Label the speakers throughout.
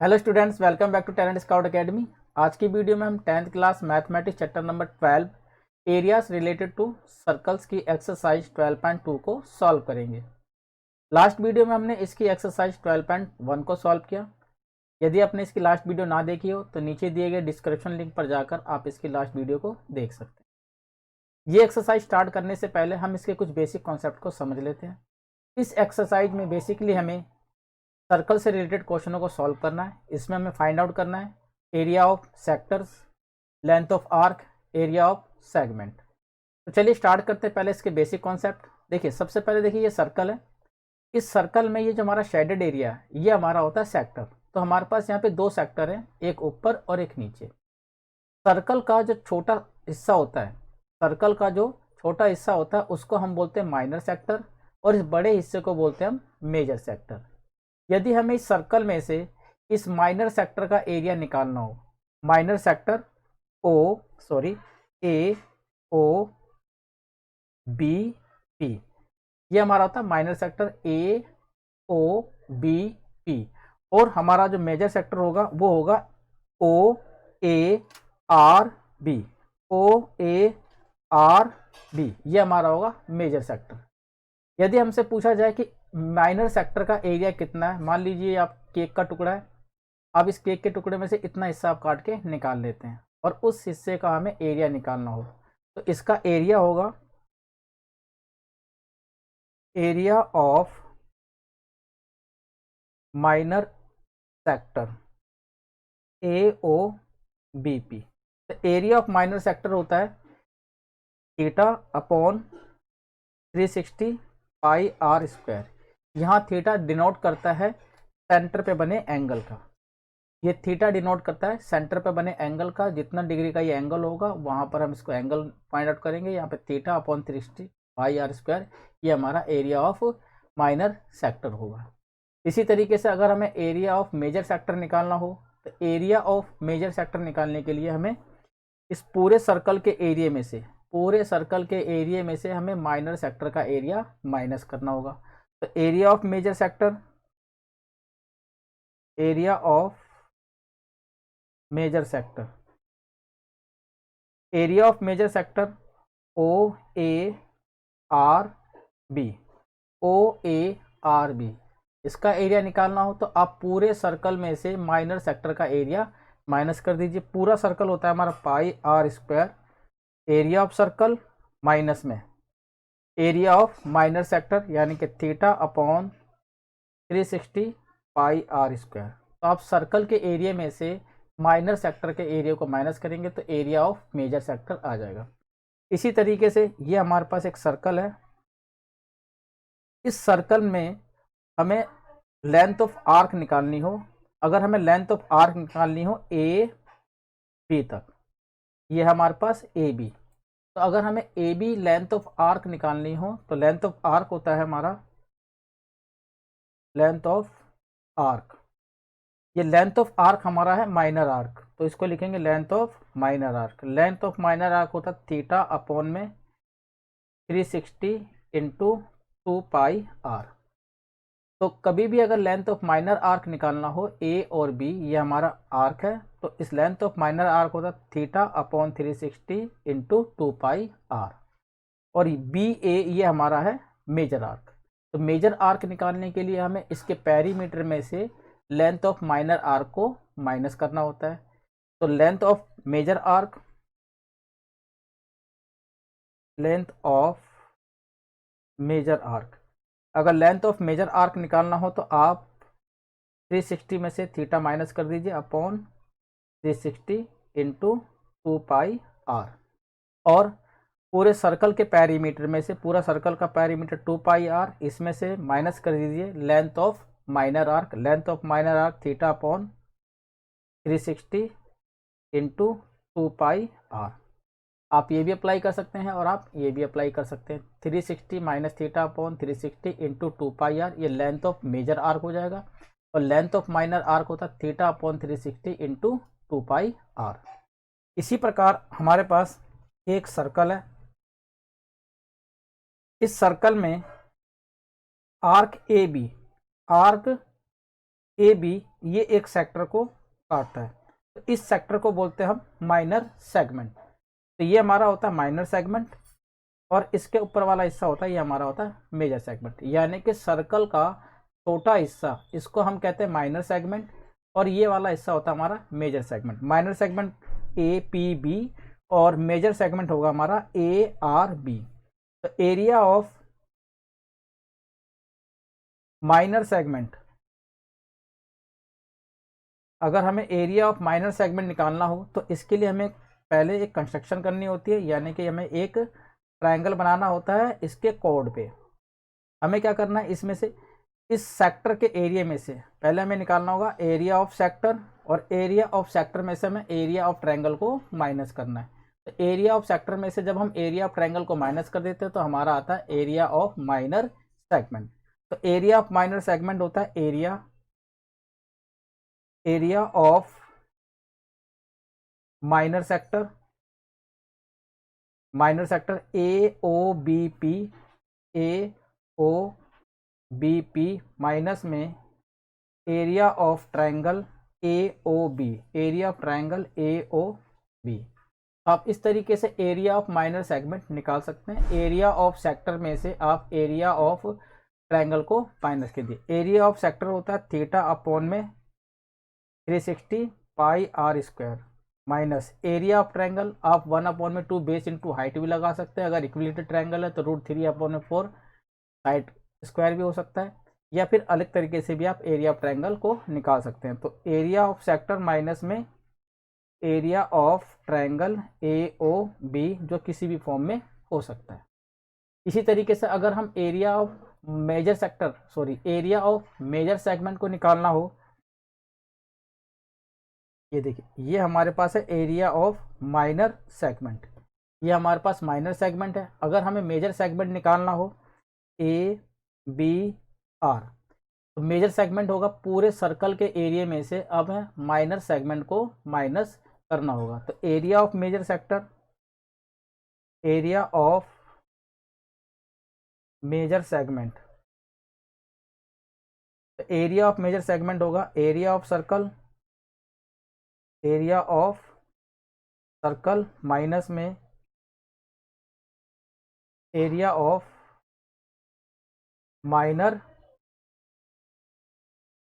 Speaker 1: Hello students, welcome back to talent scout academy. आज की video में हम 10th class mathematics chapter number 12 areas related to circles की exercise 12.2 को solve करेंगे। लास्ट वीडियो में हमने इसकी एक्सरसाइज 12.1 को सॉल्व किया। यदि आपने इसकी लास्ट वीडियो ना देखी हो तो नीचे दिए गए डिस्क्रिप्शन लिंक पर जाकर आप इसकी लास्ट वीडियो को देख सकते हैं। ये एक्सरसाइज स्टार्ट करने से पहले हम इसके कुछ बेसिक कॉन्सेप्ट को समझ लेते हैं। इस एक्सरसाइज में बेसिकली हमें सर्कल से रिलेटेड क्वेश्चनों को सॉल्व करना है। इसमें हमें फाइंड आउट करना है area of sectors, length of arc, area of segment. तो चलिए स्टार्ट करते हैं पहले इसके बेसिक कॉन्सेप्ट। देखिए, सबसे पहले देखिए ये सर्कल है। इस सर्कल में ये जो हमारा शेडेड एरिया है ये हमारा होता है सेक्टर। तो हमारे पास यहाँ पे दो सेक्टर हैं, एक ऊपर और एक नीचे। सर्कल का जो छोटा हिस्सा होता है, सर्कल का जो छोटा हिस्सा होता है उसको हम बोलते हैं माइनर सेक्टर, और इस बड़े हिस्से को बोलते हैं हम मेजर सेक्टर। यदि हमें इस सर्कल में से इस माइनर सेक्टर का एरिया निकालना हो, minor sector A O B P, ये हमारा होता है minor sector A O B P. और हमारा जो मेजर सेक्टर होगा वो होगा O A R B, O A R B, ये हमारा होगा मेजर सेक्टर। यदि हमसे पूछा जाए कि माइनर सेक्टर का एरिया कितना है, मान लीजिए आप केक का टुकड़ा है, अब इस केक के टुकड़े में से इतना हिस्सा आप काट के निकाल लेते हैं और उस हिस्से का हमें एरिया निकालना हो, तो इसका एरिया होगा area of minor sector A O B P. तो एरिया ऑफ माइनर सेक्टर होता है theta upon 360 pi are square. यहाँ थीटा डिनोट करता है सेंटर पे बने एंगल का। ये थीटा डिनोट करता है सेंटर पे बने एंगल का। जितना डिग्री का ये एंगल होगा वहां पर हम इसको एंगल फाइंड आउट करेंगे। यहाँ पे theta upon 360 pi are square, ये हमारा एरिया ऑफ माइनर सेक्टर होगा। इसी तरीके से अगर हमें एरिया ऑफ मेजर सेक्टर निकालना हो, तो एरिया ऑफ मेजर सेक्टर निकालने के लिए हमें इस पूरे सर्कल के एरिया में से, पूरे सर्कल के एरिया में से हमें माइनर सेक्टर का एरिया माइनस करना होगा। तो area of major sector, area of major sector, area of major sector O A R B, O A R B, इसका एरिया निकालना हो तो आप पूरे सर्कल में से माइनर सेक्टर का एरिया माइनस कर दीजिए। पूरा सर्कल होता है हमारा pi are square, area of circle minus में एरिया ऑफ माइनर सेक्टर यानी कि theta upon 360 pi are square. तो आप सर्कल के एरिया में से माइनर सेक्टर के एरिया को माइनस करेंगे तो एरिया ऑफ मेजर सेक्टर आ जाएगा। इसी तरीके से ये हमारे पास एक सर्कल है। इस सर्कल में हमें लेंथ ऑफ आर्क निकालनी हो। अगर हमें लेंथ ऑफ आर्क निकालनी हो ए बी तक, ये हमारे पास ए बी, तो अगर हमें A B length of arc निकालनी हो तो लेंथ ऑफ आर्क होता है हमारा लेंथ ऑफ आर्क। ये लेंथ ऑफ आर्क हमारा है माइनर आर्क, तो इसको लिखेंगे length of minor arc. Length of minor arc होता है थीटा अपॉन में 360 इंटू 2 पाई आर। तो कभी भी अगर लेंथ ऑफ माइनर आर्क निकालना हो ए और बी, ये हमारा आर्क है, तो इस लेंथ ऑफ माइनर आर्क होता है theta upon 360 into 2 pi r. और बी ए ये हमारा है मेजर आर्क। तो मेजर आर्क निकालने के लिए हमें इसके पेरीमीटर में से लेंथ ऑफ माइनर आर्क को माइनस करना होता है। तो length of major arc, length of major arc, अगर लेंथ ऑफ मेजर आर्क निकालना हो तो आप 360 में से थीटा माइनस कर दीजिए अपॉन 360 इंटू 2 पाई आर। और पूरे सर्कल के पेरीमीटर में से, पूरा सर्कल का पेरीमीटर 2 पाई आर, इसमें से माइनस कर दीजिए length of minor arc. Length of minor arc theta upon 360 into 2 pi r. आप ये भी अप्लाई कर सकते हैं और आप ये भी अप्लाई कर सकते हैं। 360 minus theta upon 360 into 2 pi r, ये लेंथ ऑफ मेजर आर्क हो जाएगा। और लेंथ ऑफ माइनर आर्क होता है theta upon 360 into 2 pi r. इसी प्रकार हमारे पास एक सर्कल है। इस सर्कल में arc A B, arc A B ये एक सेक्टर को काटता है, तो इस सेक्टर को बोलते हैं हम माइनर सेगमेंट। तो ये हमारा होता है माइनर सेगमेंट, और इसके ऊपर वाला हिस्सा होता है ये हमारा होता है मेजर सेगमेंट। यानी कि सर्कल का छोटा हिस्सा इसको हम कहते हैं माइनर सेगमेंट, और ये वाला हिस्सा होता है हमारा major segment. Minor segment A P B और मेजर सेगमेंट होगा हमारा ए आर बी। तो एरिया ऑफ माइनर सेगमेंट, अगर हमें एरिया ऑफ माइनर सेगमेंट निकालना हो तो इसके लिए हमें पहले एक कंस्ट्रक्शन करनी होती है, यानी कि हमें एक ट्रायंगल बनाना होता है। इसके कोड पे हमें क्या करना है, इसमें से इस सेक्टर के एरिया में से पहले हमें निकालना होगा एरिया ऑफ सेक्टर, और एरिया ऑफ सेक्टर में से हमें एरिया ऑफ ट्रायंगल को माइनस करना है। तो एरिया ऑफ सेक्टर में से जब हम एरिया ऑफ ट्रायंगल को माइनस कर देते हैं तो हमारा आता है एरिया ऑफ माइनर सेगमेंट। तो एरिया ऑफ माइनर सेगमेंट होता है area of minor sector A O B P minus में area of triangle area of triangle A O B. आप इस तरीके से एरिया ऑफ माइनर सेगमेंट निकाल सकते हैं। एरिया ऑफ सेक्टर में से आप एरिया ऑफ ट्रायंगल को माइनस कीजिए। एरिया ऑफ सेक्टर होता है थीटा अपॉन में 360 pi are square, minus area of triangle आप 1 अपॉन में 2 बेस इंटू हाइट भी लगा सकते हैं। अगर इक्विलेटरल ट्रायंगल है तो √3 अपॉन में 4 हाइट स्क्वायर भी हो सकता है, या फिर अलग तरीके से भी आप एरिया ऑफ ट्रायंगल को निकाल सकते हैं। तो एरिया ऑफ सेक्टर माइनस में area of triangle A O B, जो किसी भी फॉर्म में हो सकता है। इसी तरीके से अगर हम एरिया ऑफ मेजर सेगमेंट को निकालना हो, ये देखिए ये हमारे पास है एरिया ऑफ माइनर सेगमेंट, ये हमारे पास माइनर सेगमेंट है। अगर हमें मेजर सेगमेंट निकालना हो ए बी आर, तो मेजर सेगमेंट होगा पूरे सर्कल के एरिया में से अब है माइनर सेगमेंट को माइनस करना होगा। तो area of major sector, area of major segment, तो एरिया ऑफ मेजर सेगमेंट होगा एरिया ऑफ सर्कल माइनस में एरिया ऑफ माइनर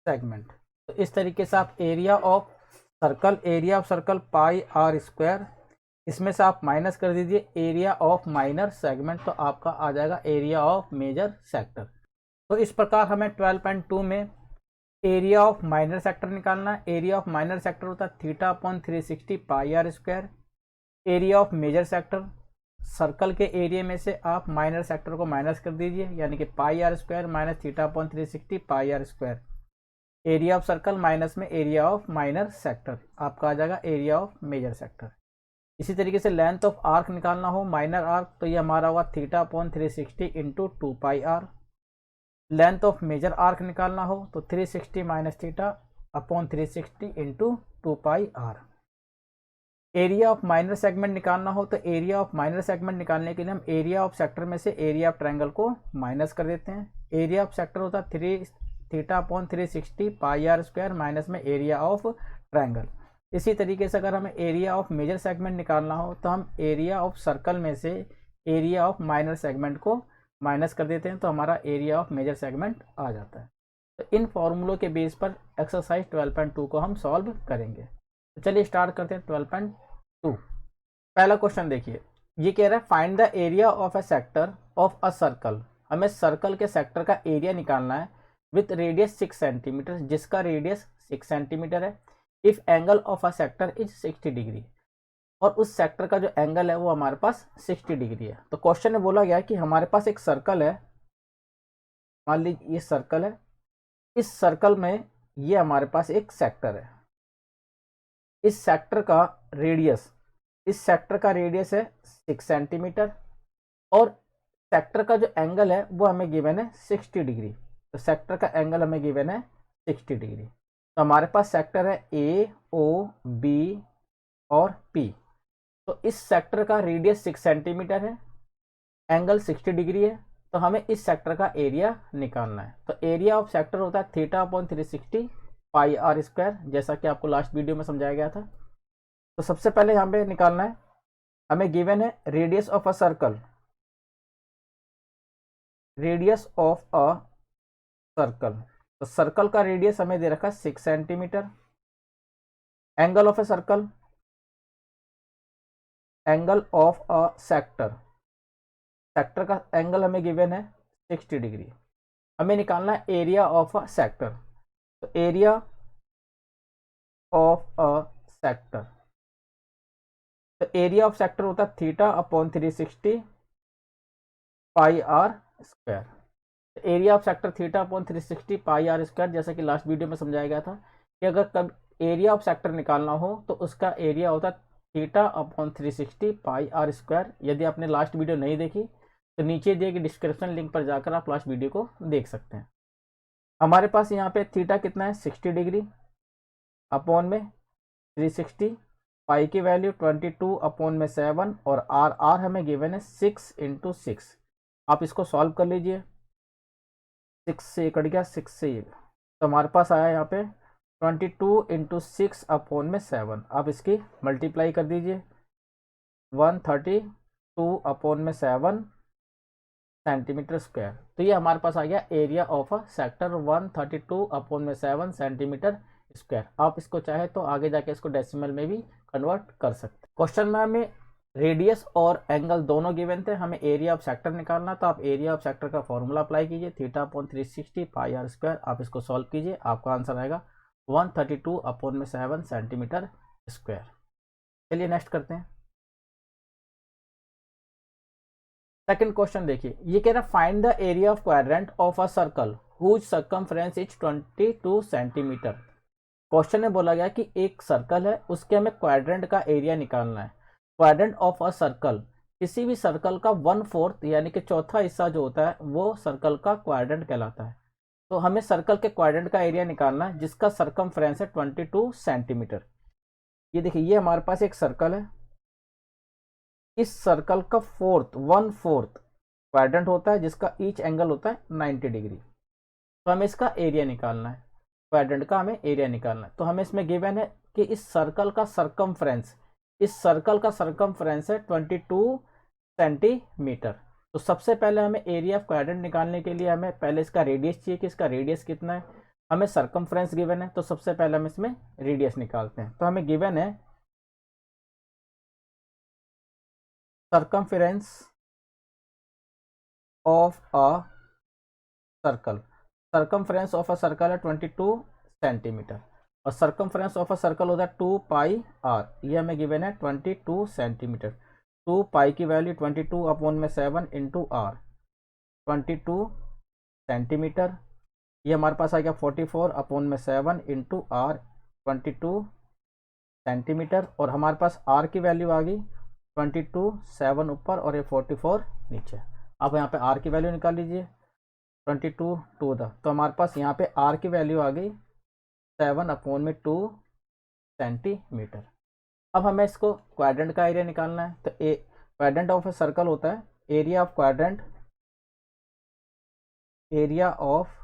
Speaker 1: सेगमेंट। तो इस तरीके से आप area of circle pi are square, इसमें से आप माइनस कर दीजिए एरिया ऑफ माइनर सेगमेंट, तो आपका आ जाएगा एरिया ऑफ मेजर सेक्टर। तो इस प्रकार हमें 12.2 में एरिया ऑफ माइनर सेक्टर निकालना है। एरिया ऑफ माइनर सेक्टर होता है theta upon 360 pi are square. Area of major sector, circle के एरिया में से आप माइनर सेक्टर को माइनस कर दीजिए, यानी कि pi are square minus theta upon 360 pi are square. Area of circle minus में एरिया ऑफ माइनर सेक्टर, आपका आ जाएगा एरिया ऑफ मेजर सेक्टर। इसी तरीके से लेंथ ऑफ आर्क निकालना हो माइनर आर्क, तो ये हमारा होगा theta upon 360 into 2 pi r. Length of major arc निकालना हो तो 360 minus theta upon 360 into 2 pi r. Area of minor segment निकालना हो तो एरिया ऑफ माइनर सेगमेंट निकालने के लिए हम एरिया ऑफ सेक्टर में से एरिया ऑफ ट्रायंगल को माइनस कर देते हैं। एरिया ऑफ सेक्टर होता है 3 theta upon 360 pi are square minus में एरिया ऑफ ट्रायंगल। इसी तरीके से अगर हमें एरिया ऑफ मेजर सेगमेंट निकालना हो तो हम एरिया ऑफ सर्कल में से एरिया ऑफ माइनर सेगमेंट को माइनस कर देते हैं, तो हमारा एरिया ऑफ मेजर सेगमेंट आ जाता है। तो इन फॉर्मूलों के बेस पर एक्सरसाइज 12.2 को हम सॉल्व करेंगे। तो चलिए स्टार्ट करते हैं 12.2। पहला क्वेश्चन देखिए, ये कह रहा है find the area of a sector of a circle. हमें सर्कल के सेक्टर का एरिया निकालना है विथ रेडियस 6 सेंटीमीटर, जिसका रेडियस 6 सेंटीमीटर है। If angle of a sector is 60 degree, और उस सेक्टर का जो एंगल है वो हमारे पास 60 डिग्री है। तो क्वेश्चन में बोला गया कि हमारे पास एक सर्कल है, मान लीजिए ये सर्कल है, इस सर्कल में ये हमारे पास एक सेक्टर है। इस सेक्टर का रेडियस है 6 सेंटीमीटर, और सेक्टर का जो एंगल है वो हमें गिवन है 60 डिग्री। तो सेक्टर का एंगल हमें गिवन है 60 डिग्री। तो हमारे पास सेक्टर है ए ओ बी और पी। तो इस सेक्टर का रेडियस 6 सेंटीमीटर है, एंगल 60 डिग्री है, तो हमें इस सेक्टर का एरिया निकालना है। तो एरिया ऑफ सेक्टर होता है theta upon 360 pi are square, जैसा कि आपको लास्ट वीडियो में समझाया गया था। तो सबसे पहले यहाँ पे निकालना है, हमें गिवन है radius of a circle, radius of a circle. तो सर्कल का रेडियस हमें दे रखा है 6 centimetre. Angle of a circle, angle of a sector, sector का एंगल हमें गिवन है 60 डिग्री। हमें निकालना है एरिया ऑफ अ सेक्टर। तो एरिया ऑफ अ सेक्टर, तो एरिया ऑफ सेक्टर होता है theta upon 360 pi are square. Area of sector theta upon 360 pi are square, जैसा कि लास्ट वीडियो में समझाया गया था कि अगर कब एरिया ऑफ सेक्टर निकालना हो तो उसका एरिया होता है theta upon 360 pi are square. यदि आपने लास्ट वीडियो नहीं देखी तो नीचे दिए गए डिस्क्रिप्शन लिंक पर जाकर आप लास्ट वीडियो को देख सकते हैं। हमारे पास यहाँ पे थीटा कितना है 60 डिग्री, अपॉन में 360, पाई की वैल्यू 22 अपॉन में 7, और आर आर हमें गिवन है 6 इंटू 6। आप इसको सॉल्व कर लीजिए, 6 से कट गया, 6 से ये, तो हमारे पास आया यहाँ पे 22 इंटू 6 अपॉन में 7। आप इसकी मल्टीप्लाई कर दीजिए, 132 अपॉन में 7 सेंटीमीटर स्क्वायर। तो ये हमारे पास आ गया area of a sector 132 upon में 7 सेंटीमीटर स्क्वायर। आप इसको चाहे तो आगे जाके इसको डेसिमल में भी कन्वर्ट कर सकते हैं। क्वेश्चन में हमें रेडियस और एंगल दोनों गिवन थे, हमें एरिया ऑफ सेक्टर निकालना, तो आप एरिया ऑफ सेक्टर का फॉर्मूला अप्लाई कीजिए, theta upon 360 pi are square. आप इसको सॉल्व कीजिए, आपका आंसर आएगा 132 अपॉन में 7 सेंटीमीटर स्क्वायर। चलिए नेक्स्ट करते हैं। सेकंड क्वेश्चन देखिए, ये कह रहा है find the area of quadrant of a circle whose circumference is 22 centimetre. Question में बोला गया कि एक सर्कल है, उसके हमें क्वाड्रेंट का एरिया निकालना है। क्वाड्रेंट ऑफ अ सर्कल, किसी भी सर्कल का 1/4 यानी कि चौथा हिस्सा जो होता है वो सर्कल का क्वाड्रेंट कहलाता है। तो हमें सर्कल के क्वाड्रेंट का एरिया निकालना है जिसका सर्कमफ्रेंस है 22 सेंटीमीटर। ये देखिए, ये हमारे पास एक सर्कल है, इस सर्कल का 1/4 क्वाड्रेंट होता है जिसका ईच एंगल होता है 90 डिग्री। तो हमें इसका एरिया निकालना है, क्वाड्रेंट का हमें एरिया निकालना है। तो हमें इसमें गिवन है कि इस सर्कल का सर्कमफ्रेंस, इस सर्कल का सर्कमफ्रेंस है 22 सेंटीमीटर। तो सबसे पहले हमें एरिया ऑफ क्वाड्रेंट निकालने के लिए हमें पहले इसका रेडियस चाहिए कि इसका रेडियस कितना है। हमें सर्कमफ्रेंस गिवन है, तो सबसे पहले हम इसमें रेडियस निकालते हैं। तो हमें गिवन है circumference of a circle, circumference of a circle है 22 सेंटीमीटर, और सर्कमफ्रेंस ऑफ अ सर्कल होता है 2 पाई आर। ये हमें गिवन है 22 सेंटीमीटर। 2 पाई की वैल्यू 22 अपॉन में 7 इंटू आर, 22 सेंटीमीटर। ये हमारे पास आ गया 44 अपॉन में 7 इंटू आर, 22 सेंटीमीटर। और हमारे पास आर की वैल्यू आ गई 22, 7 ऊपर और ये 44 नीचे। आप यहाँ पे आर की वैल्यू निकाल लीजिए, 22 टू द, तो हमारे पास यहाँ पे आर की वैल्यू आ गई 7 अपॉन में 2 सेंटीमीटर। अब हमें इसको क्वाड्रेंट का एरिया निकालना है। तो क्वाड्रेंट ऑफ ए सर्कल होता है area of quadrant, area of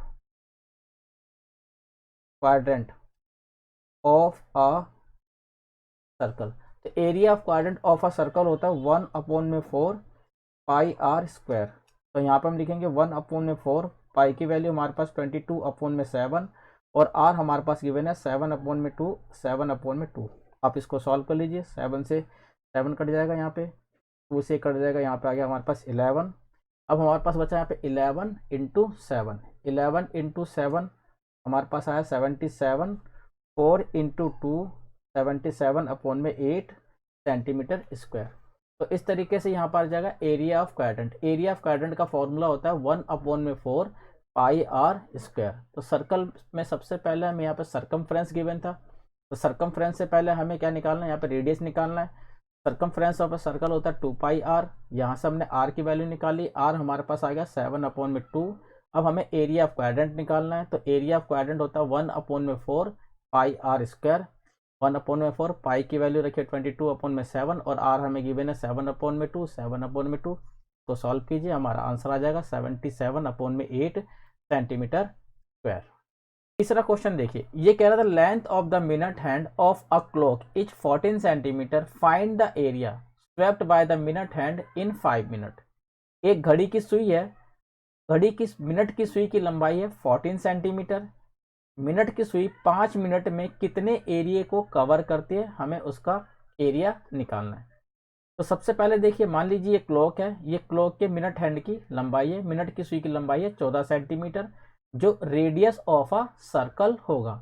Speaker 1: quadrant of a circle. तो area of quadrant of a circle होता है 1 अपॉन में 4 पाई आर स्क्वायर। तो यहाँ पर हम लिखेंगे 1 अपॉन में 4, पाई की वैल्यू हमारे पास 22 अपॉन में 7, और आर हमारे पास गिवन है 7 अपॉन में 2, 7 अपॉन में 2। आप इसको सॉल्व कर लीजिए, 7 से 7 कट जाएगा, यहाँ पे 2 से कट जाएगा, यहाँ पे आ गया हमारे पास 11। अब हमारे पास बचा यहाँ पे 11 इंटू 7, 11 इंटू 7 हमारे पास आया 77, 4 इंटू 2 77 अपॉन में 8 सेंटीमीटर स्क्वायर। तो इस तरीके से यहाँ पर आ जाएगा area of quadrant. Area of quadrant का फॉर्मूला होता है 1 अपॉन में 4 पाई आर स्क्वायर। तो सर्कल में सबसे पहले हमें यहाँ पे सर्कमफ्रेंस गिवन था, तो सर्कमफ्रेंस से पहले हमें क्या निकालना है, यहाँ पे रेडियस निकालना है। सर्कमफ्रेंस ऑफ सर्कल होता है 2 पाई आर, यहाँ से हमने आर की वैल्यू निकाली, आर हमारे पास आ गया 7 अपॉन में 2। अब हमें एरिया ऑफ क्वाड्रेंट निकालना है, तो एरिया ऑफ क्वाड्रेंट होता है 1 अपॉन में 4 पाई आर स्क्वायर। 1 अपॉन में 4, पाई की वैल्यू रखिए 22 अपॉन में 7, और आर हमें गिवन है 7 अपॉन में 2, 7 अपॉन में 2। तो सॉल्व कीजिए, हमारा आंसर आ जाएगा 77 अपॉन में 8 सेंटीमीटर स्क्वायर। तीसरा क्वेश्चन देखिए, ये कह रहा था length of the minute hand of a clock is 14 centimetre, find the area swept by the minute hand in 5 minute. एक घड़ी की सुई है, घड़ी की मिनट की सुई की लंबाई है 14 सेंटीमीटर, मिनट की सुई 5 मिनट में कितने एरिया को कवर करती है, हमें उसका एरिया निकालना है। तो सबसे पहले देखिए, मान लीजिए ये क्लॉक है, ये क्लॉक के मिनट हैंड की लंबाई है, मिनट की सुई की लंबाई है 14 सेंटीमीटर, जो रेडियस ऑफ अ सर्कल होगा।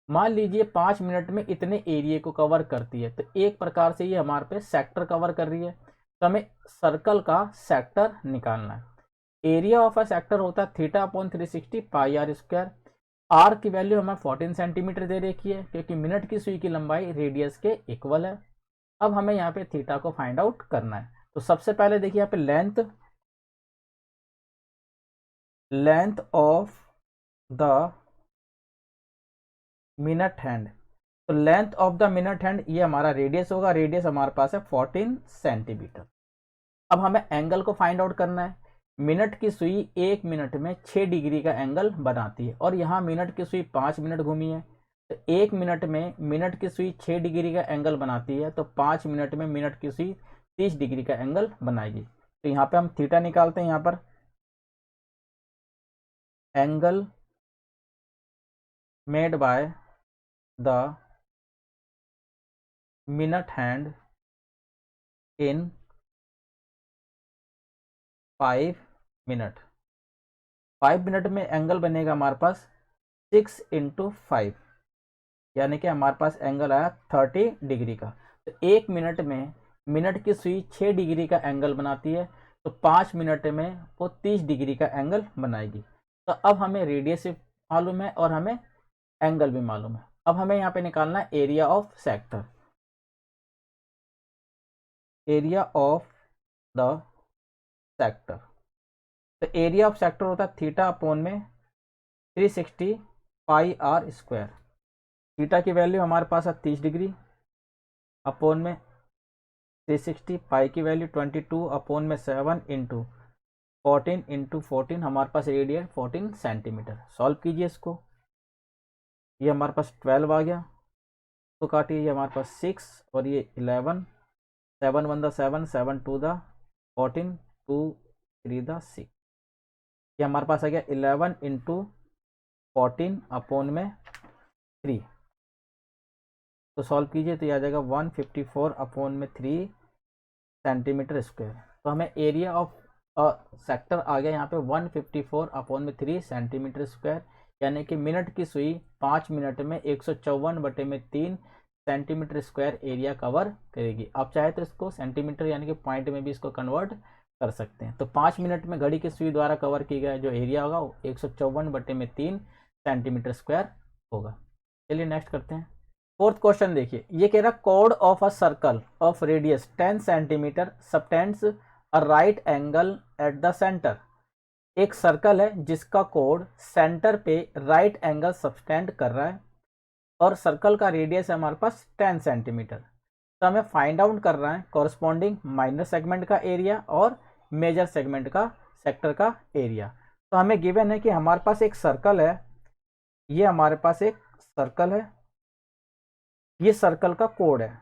Speaker 1: मान लीजिए 5 मिनट में इतने एरिया को कवर करती है, तो एक प्रकार से ये हमारे पे सेक्टर कवर कर रही है, तो हमें सर्कल का सेक्टर निकालना है। एरिया ऑफ अ सेक्टर होता है theta upon 360 pi are square. R की वैल्यू हमें 14 सेंटीमीटर दे रखी है, क्योंकि मिनट की सुई की लंबाई रेडियस के इक्वल है। अब हमें यहाँ पे थीटा को फाइंड आउट करना है। तो सबसे पहले देखिए यहाँ पे length of the minute hand, तो length of the minute hand ये हमारा रेडियस होगा, रेडियस हमारे पास है 14 सेंटीमीटर। अब हमें एंगल को फाइंड आउट करना है। मिनट की सुई 1 मिनट में 6 डिग्री का एंगल बनाती है, और यहाँ मिनट की सुई 5 मिनट घूमी है, तो 1 मिनट में मिनट की सुई 6 डिग्री का एंगल बनाती है, तो 5 मिनट में मिनट की सुई 30 डिग्री का एंगल बनाएगी। तो यहाँ पे हम थीटा निकालते हैं। यहाँ पर angle made by the minute hand in 5 minute, 5 minute में एंगल बनेगा हमारे पास 6 इंटू 5, यानी कि हमारे पास एंगल आया 30 डिग्री का। तो 1 मिनट में मिनट की सुई 6 डिग्री का एंगल बनाती है, तो 5 मिनट में वो 30 डिग्री का एंगल बनाएगी। तो अब हमें रेडियस मालूम है और हमें एंगल भी मालूम है। अब हमें यहाँ पे निकालना है area of sector. Area of the sector, तो एरिया ऑफ सेक्टर होता है थीटा अपोन में 360 पाई आर स्क्वायर। थीटा की वैल्यू हमारे पास है 30 डिग्री, अपोन में 360, पाई की वैल्यू 22, अपोन में 7 इंटू 14 इंटू 14, हमारे पास रेडियस 14 सेंटीमीटर। सॉल्व कीजिए इसको, ये हमारे पास 12 आ गया, तो काटिए, ये हमारे पास 6 और ये 11, 7 1 द 7, 7 2 द 14, 2 3 द 6, ये हमारे पास आ गया 11 इंटू 14 अपोन में 3। तो सॉल्व कीजिए तो ये आ जाएगा 154 अपोन में 3 सेंटीमीटर स्क्वायर। तो हमें एरिया ऑफ सेक्टर आ गया यहाँ पे 154 अपोन में 3 सेंटीमीटर स्क्वायर, यानी कि मिनट की सुई 5 मिनट में 154/3 सेंटीमीटर स्क्वायर एरिया कवर करेगी। आप चाहे तो इसको सेंटीमीटर यानी कि पॉइंट में भी इसको कन्वर्ट कर सकते हैं। तो 5 मिनट में घड़ी की सुई द्वारा कवर किया गया जो एरिया होगा वो 154/3 सेंटीमीटर स्क्वायर होगा। चलिए नेक्स्ट करते हैं। फोर्थ क्वेश्चन देखिए, ये कह रहा code of a circle of radius 10 centimetre subtends a right angle at the centre. एक सर्कल है जिसका कोड सेंटर पे राइट एंगल सबटेंड कर रहा है, और सर्कल का रेडियस है हमारे पास 10 सेंटीमीटर। तो हमें फाइंड आउट कर रहा है कॉरस्पॉन्डिंग माइनर सेगमेंट का एरिया और मेजर सेगमेंट का सेक्टर का एरिया। तो हमें गिवन है कि हमारे पास एक सर्कल है, ये हमारे पास एक सर्कल है, ये सर्कल का कोड है।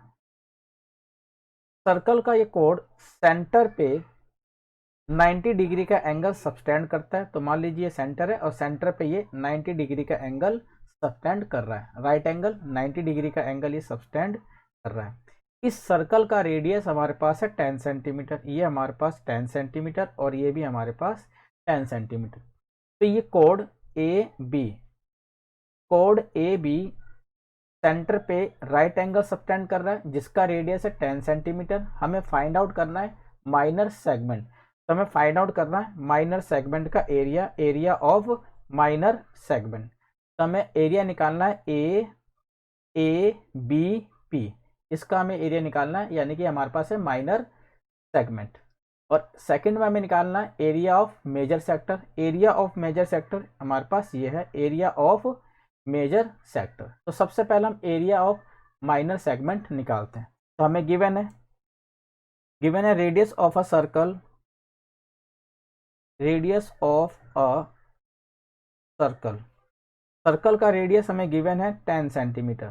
Speaker 1: सर्कल का ये कोड सेंटर पे 90 डिग्री का एंगल सबटेंड करता है। तो मान लीजिए सेंटर है और सेंटर पे ये 90 डिग्री का एंगल सबटेंड कर रहा है, राइट एंगल 90 डिग्री का एंगल ये सबटेंड कर रहा है। इस सर्कल का रेडियस हमारे पास है 10 सेंटीमीटर, ये हमारे पास 10 सेंटीमीटर और ये भी हमारे पास 10 सेंटीमीटर। तो ये कोड ए बी सेंटर पे राइट एंगल सबटेंड कर रहा है जिसका रेडियस है 10 सेंटीमीटर। हमें फाइंड आउट करना है माइनर सेगमेंट, तो हमें फाइंड आउट करना है माइनर सेगमेंट का area, area of minor segment. तो हमें एरिया निकालना है ए बी पी, इसका हमें एरिया निकालना है, यानी कि हमारे पास है माइनर सेगमेंट। और सेकंड में हमें निकालना है area of major sector. Area of major sector हमारे पास ये है एरिया ऑफ मेजर सेक्टर। तो सबसे पहले हम एरिया ऑफ माइनर सेगमेंट निकालते हैं। तो हमें गिवन है radius of a circle, radius of a circle circle का रेडियस हमें गिवन है 10 centimetre.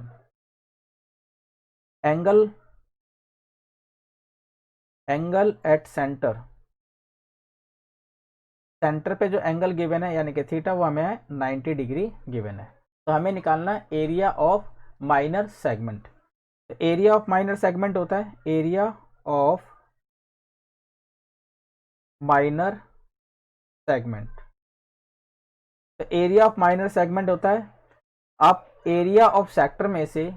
Speaker 1: Angle at centre, centre पे जो एंगल गिवन है यानी कि थीटा वो हमें 90 डिग्री गिवन है। तो हमें निकालना है area of minor segment. Area of minor segment होता है एरिया ऑफ माइनर सेगमेंट। तो एरिया ऑफ माइनर सेगमेंट होता है, आप एरिया ऑफ सेक्टर में से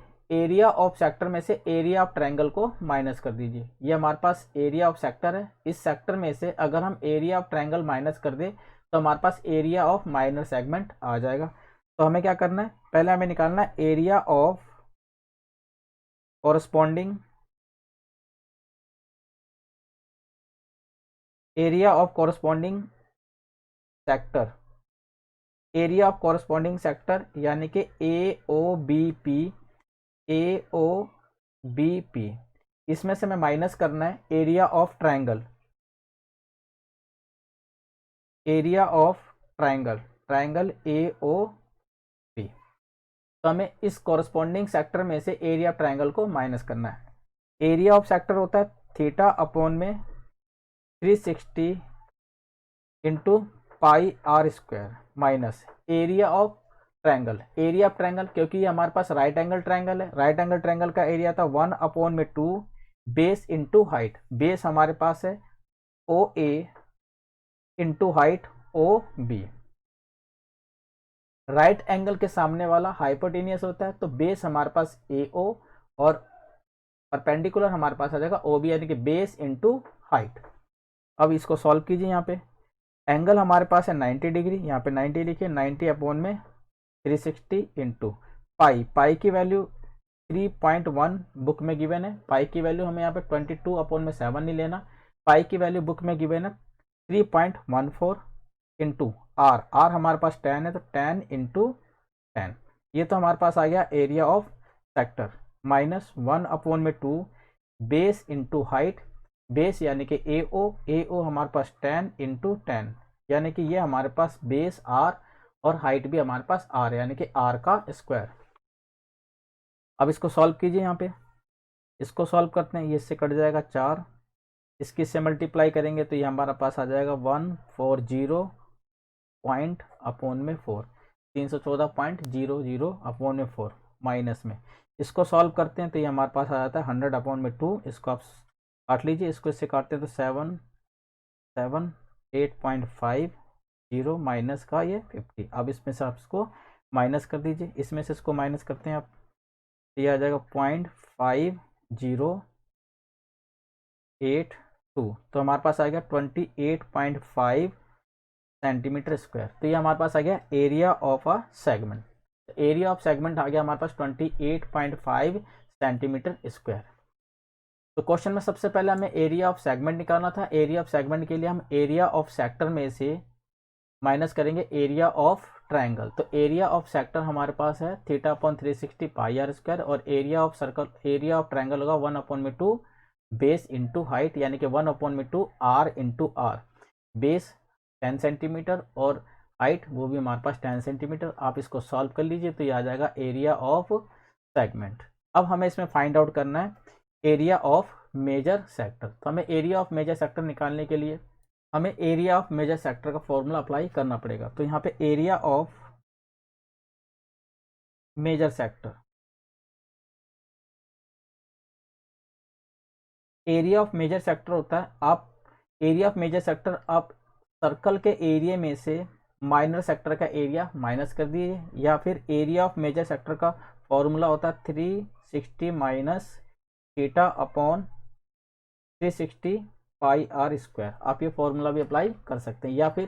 Speaker 1: एरिया ऑफ ट्रायंगल को माइनस कर दीजिए। ये हमारे पास एरिया ऑफ सेक्टर है, इस सेक्टर में से अगर हम एरिया ऑफ ट्रायंगल माइनस कर दें तो हमारे पास एरिया ऑफ माइनर सेगमेंट आ जाएगा। तो हमें क्या करना है, पहले हमें निकालना है area of corresponding sector, area of corresponding sector यानी कि ए ओ बी पी, इसमें से हमें माइनस करना है area of triangle, triangle A O P. तो हमें इस कॉरस्पॉन्डिंग सेक्टर में से एरिया ऑफ ट्रायंगल को माइनस करना है। एरिया ऑफ सेक्टर होता है थीटा अपॉन में 360 into pi are square minus area of triangle, क्योंकि ये हमारे पास राइट एंगल ट्रायंगल है। राइट एंगल ट्रायंगल का एरिया था 1 अपॉन में 2 बेस इंटू हाइट। बेस हमारे पास है O A into height O B. Right angle के सामने वाला हाइपोटेनियस होता है, तो बेस हमारे पास ए ओ और परपेंडिकुलर हमारे पास आ जाएगा ओ बी, यानी कि बेस इंटू हाइट। अब इसको सॉल्व कीजिए। यहाँ पे एंगल हमारे पास है 90 डिग्री, यहाँ पे 90 लिखिए, 90 अपॉन में 360 इंटू पाई की वैल्यू 3.1 बुक में गिवन है। पाई की वैल्यू हमें यहाँ पे 22 अपॉन में 7 नहीं लेना, पाई की वैल्यू बुक में गिवन है 3.14 इंटू आर हमारे पास 10 है, तो 10 इंटू 10। ये तो हमारे पास आ गया area of sector minus 1 upon में 2 बेस इंटू हाइट, बेस यानी कि ए ओ हमारे पास 10 इंटू 10, यानी कि ये हमारे पास बेस आर और हाइट भी हमारे पास आर, यानी कि आर का स्क्वायर। अब इसको सॉल्व कीजिए। यहाँ पे इसको सॉल्व करते हैं, ये इससे कट जाएगा 4, इसकी से मल्टीप्लाई करेंगे तो ये हमारे पास आ जाएगा 140 पॉइंट अपॉन में 4, 314.00 अपॉन में 4 माइनस में। इसको सॉल्व करते हैं तो ये हमारे पास आ जाता है 100 अपॉन में 2। इसको आप काट लीजिए, इसको इससे काटते हैं तो 8.50 माइनस का ये 50। अब इसमें से आप इसको माइनस कर दीजिए, इसमें से इसको माइनस करते हैं आप, ये आ जाएगा 0.5082, तो हमारे पास आ गया 28.5 सेंटीमीटर स्क्वायर। तो ये हमारे पास आ गया area of a segment. Area of segment आ गया हमारे पास 28.5 सेंटीमीटर स्क्वायर। तो क्वेश्चन में सबसे पहले हमें एरिया ऑफ सेगमेंट निकालना था। एरिया ऑफ सेगमेंट के लिए हम एरिया ऑफ सेक्टर में से माइनस करेंगे एरिया ऑफ ट्रायंगल। तो एरिया ऑफ सेक्टर हमारे पास है theta upon 360 pi are square, और area of circle, area of triangle होगा 1 अपॉन में 2 बेस इंटू हाइट, यानी कि 1 अपॉन में 2 r into r. Base 10 centimetre और हाइट वो भी हमारे पास 10 सेंटीमीटर। आप इसको सॉल्व कर लीजिए तो ये आ जाएगा एरिया ऑफ सेगमेंट। अब हमें इसमें फाइंड आउट करना है एरिया ऑफ मेजर सेक्टर। तो हमें एरिया ऑफ मेजर सेक्टर निकालने के लिए हमें एरिया ऑफ मेजर सेक्टर का फॉर्मूला अप्लाई करना पड़ेगा। तो यहाँ पे area of major sector, area of major sector होता है, आप एरिया ऑफ मेजर सेक्टर आप सर्कल के एरिया में से माइनर सेक्टर का एरिया माइनस कर दीजिए, या फिर एरिया ऑफ मेजर सेक्टर का फॉर्मूला होता है 360 minus theta upon 360 pi are square. आप ये फॉर्मूला भी अप्लाई कर सकते हैं, या फिर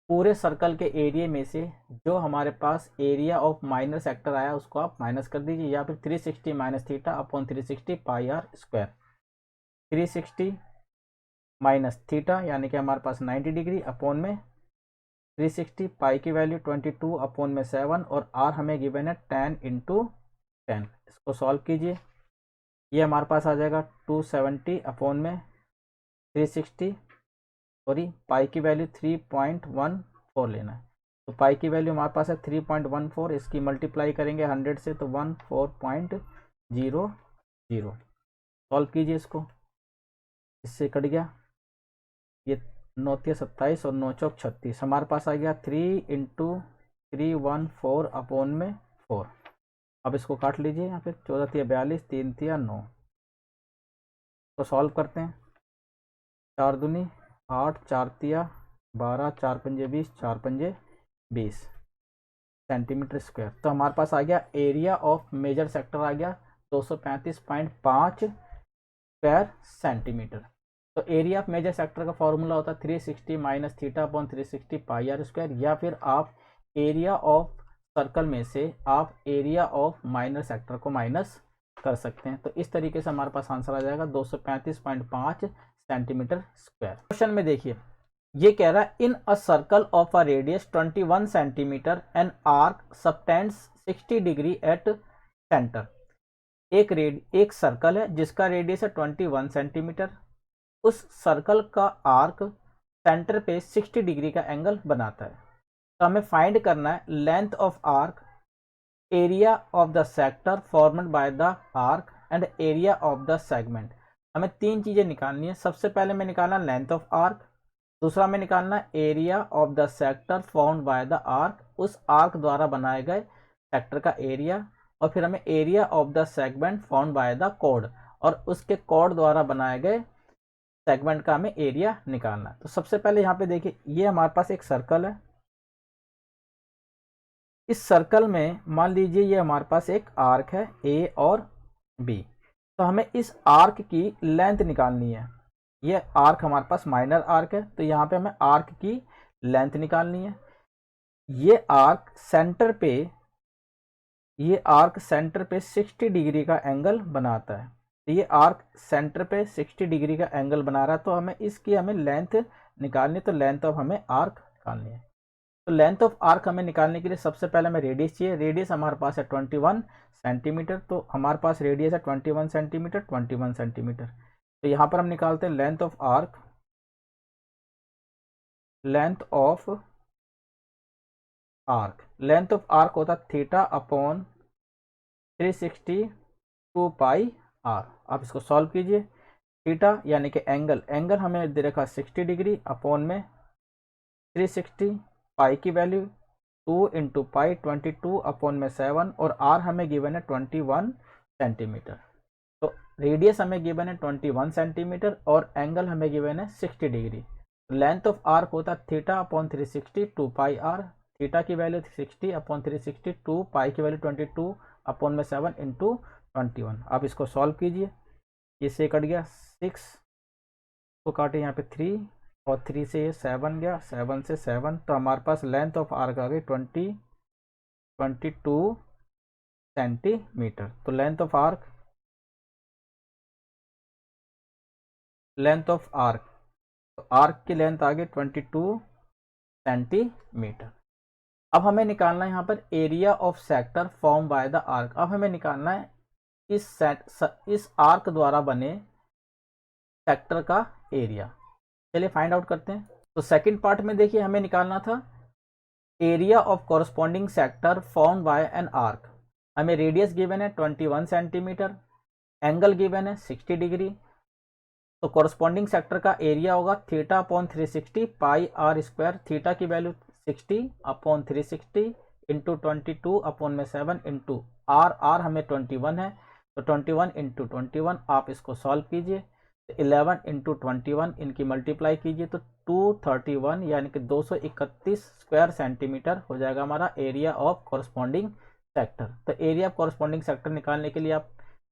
Speaker 1: पूरे सर्कल के एरिया में से जो हमारे पास एरिया ऑफ माइनर सेक्टर आया उसको आप माइनस कर दीजिए, या फिर 360 minus theta upon 360 pi are square. 360 minus theta यानी कि हमारे पास 90 डिग्री अपॉन में 360 पाई की वैल्यू 22 अपॉन में 7, और आर हमें गिवन है 10 इंटू 10। इसको सॉल्व कीजिए, ये हमारे पास आ जाएगा 270 अपॉन में 360, सॉरी पाई की वैल्यू 3.14 लेना है, तो पाई की वैल्यू हमारे पास है 3.14, इसकी मल्टीप्लाई करेंगे 100 से तो 14.00। सॉल्व कीजिए इसको, इससे कट गया ये 9×27 और 9×4 हमारे पास आ गया 3×314 अपॉन में 4। अब इसको काट लीजिए यहाँ पे, 14×42, 3×9। तो सॉल्व करते हैं, 4 दूनी 8, 4×12, 4×5 20, 4×5 20 सेंटीमीटर स्क्वायर। तो हमारे पास आ गया एरिया ऑफ मेजर सेक्टर आ गया 235.5 स्क्वायर सेंटीमीटर। तो एरिया ऑफ मेजर सेक्टर का फॉर्मूला होता है 360 minus theta upon 360 pi are square, या फिर आप एरिया ऑफ सर्कल में से आप एरिया ऑफ माइनर सेक्टर को माइनस कर सकते हैं। तो इस तरीके से हमारे पास आंसर आ जाएगा 235.5 सेंटीमीटर स्क्वायर। क्वेश्चन में देखिए, ये कह रहा है in a circle of a radius 21 centimetre and arc subtends 60 degree at centre. एक सर्कल है जिसका रेडियस है 21 सेंटीमीटर, उस सर्कल का आर्क सेंटर पे 60 डिग्री का एंगल बनाता है। तो हमें फाइंड करना है length of arc, area of the sector formed by the arc and area of the segment. हमें तीन चीजें निकालनी है। सबसे पहले में निकालना लेंथ ऑफ आर्क, दूसरा में निकालना area of the sector formed by the arc, उस आर्क द्वारा बनाए गए सेक्टर का एरिया, और फिर हमें area of the segment formed by the chord, और उसके कॉर्ड द्वारा बनाए गए सेगमेंट का हमें एरिया निकालना है। तो सबसे पहले यहाँ पे देखिए, ये हमारे पास एक सर्कल है। इस सर्कल में मान लीजिए ये हमारे पास एक आर्क है ए और बी। तो हमें इस आर्क की लेंथ निकालनी है। ये आर्क हमारे पास माइनर आर्क है, तो यहाँ पे हमें आर्क की लेंथ निकालनी है। ये आर्क सेंटर पे 60 डिग्री का एंगल बनाता है। तो ये आर्क सेंटर पे 60 डिग्री का एंगल बना रहा है, तो हमें लेंथ निकालनी है। तो लेंथ ऑफ हमें आर्क निकालनी है। तो लेंथ ऑफ आर्क हमें निकालने के लिए सबसे पहले हमें रेडियस चाहिए। रेडियस हमारे पास है 21 सेंटीमीटर, तो हमारे पास रेडियस है 21 सेंटीमीटर। तो यहाँ पर हम निकालते हैं length of arc. Length of arc होता है थीटा अपॉन 360 2 पाई आर। आप इसको सॉल्व कीजिए। थीटा यानी कि एंगल हमें दे रखा 60 डिग्री अपॉन में 360, पाई की वैल्यू 2 इंटू पाई 22 अपॉन में 7, और आर हमें गिवन है 21 सेंटीमीटर। तो रेडियस हमें गिवन है 21 सेंटीमीटर और एंगल हमें गिवन है 60 डिग्री। लेंथ ऑफ आर्क होता है theta upon 360 2 pi R. Theta की वैल्यू 60 अपॉन 360, 2 पाई की वैल्यू 22 अपॉन में 7 इंटू 21। आप इसको सॉल्व कीजिए, इससे कट गया 6 को काटे यहाँ पे 3, और 3 से ये 7 गया, 7 से 7, तो हमारे पास लेंथ ऑफ आर्क आ गई 22 सेंटीमीटर। तो लेंथ ऑफ आर्क, तो आर्क की लेंथ आ गई 22 सेंटीमीटर। अब हमें निकालना है यहाँ पर area of sector form by the arc. अब हमें निकालना है इस आर्क द्वारा बने सेक्टर का एरिया। चलिए फाइंड आउट करते हैं। तो सेकंड पार्ट में देखिए, हमें निकालना था area of corresponding sector form by an arc. हमें रेडियस गिवन है 21 सेंटीमीटर, एंगल गिवन है 60 डिग्री। तो कॉरस्पॉन्डिंग सेक्टर का एरिया होगा theta upon 360 pi are square. Theta की वैल्यू 60 अपॉन 360 इंटू 22 अपॉन में 7 इंटू आर हमें 21 है, तो 21 इंटू 21। आप इसको सॉल्व कीजिए, 11 इंटू 21 इनकी मल्टीप्लाई कीजिए, तो 231 यानी कि 231 स्क्वायर सेंटीमीटर हो जाएगा हमारा एरिया ऑफ कॉरस्पॉन्डिंग सेक्टर। तो एरिया ऑफ कॉरस्पॉन्डिंग सेक्टर निकालने के लिए आप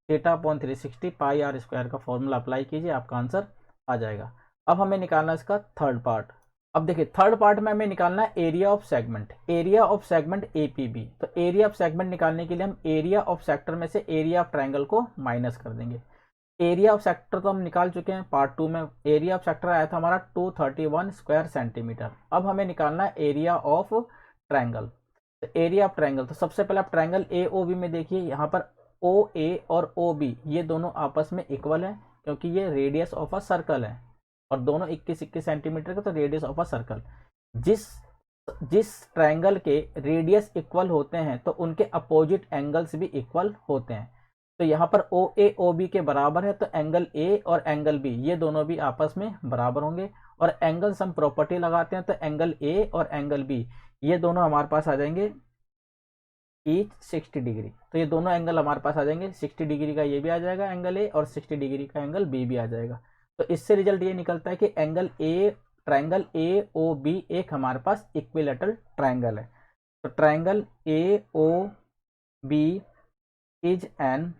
Speaker 1: theta upon 360 pi are square का फॉर्मूला अप्लाई कीजिए, आपका आंसर आ जाएगा। अब हमें निकालना है इसका थर्ड पार्ट। अब देखिए थर्ड पार्ट में हमें निकालना है एरिया ऑफ सेगमेंट एपीबी। तो एरिया ऑफ सेगमेंट निकालने के लिए हम एरिया ऑफ सेक्टर में से एरिया ऑफ ट्रायंगल को माइनस कर देंगे। एरिया ऑफ सेक्टर तो हम निकाल चुके हैं पार्ट 2 में। एरिया ऑफ सेक्टर आया था हमारा 231 स्क्वायर सेंटीमीटर। अब हमें निकालना है एरिया ऑफ ट्रायंगल। तो एरिया ऑफ ट्रायंगल, तो सबसे पहले आप ट्रायंगल एओबी में देखिए, यहाँ पर ओ ए और ओ बी ये दोनों आपस में इक्वल है, क्योंकि ये रेडियस ऑफ अ सर्कल है और दोनों 21 सेंटीमीटर का, तो रेडियस ऑफ अ सर्कल। जिस जिस ट्रायंगल के रेडियस इक्वल होते हैं तो उनके अपोजिट एंगल्स भी इक्वल होते हैं। तो यहाँ पर ओ ए ओ बी के बराबर है, तो एंगल ए और एंगल बी ये दोनों भी आपस में बराबर होंगे। और एंगल सम प्रॉपर्टी लगाते हैं तो एंगल ए और एंगल बी ये दोनों हमारे पास आ जाएंगे ईच 60 डिग्री। तो ये दोनों एंगल हमारे पास आ जाएंगे, 60 डिग्री का ये भी आ जाएगा एंगल ए और 60 डिग्री का एंगल बी भी आ जाएगा। तो इससे रिजल्ट ये निकलता है कि angle A triangle A O B एक हमारे पास इक्विलेटरल ट्रायंगल है। तो triangle A O B is an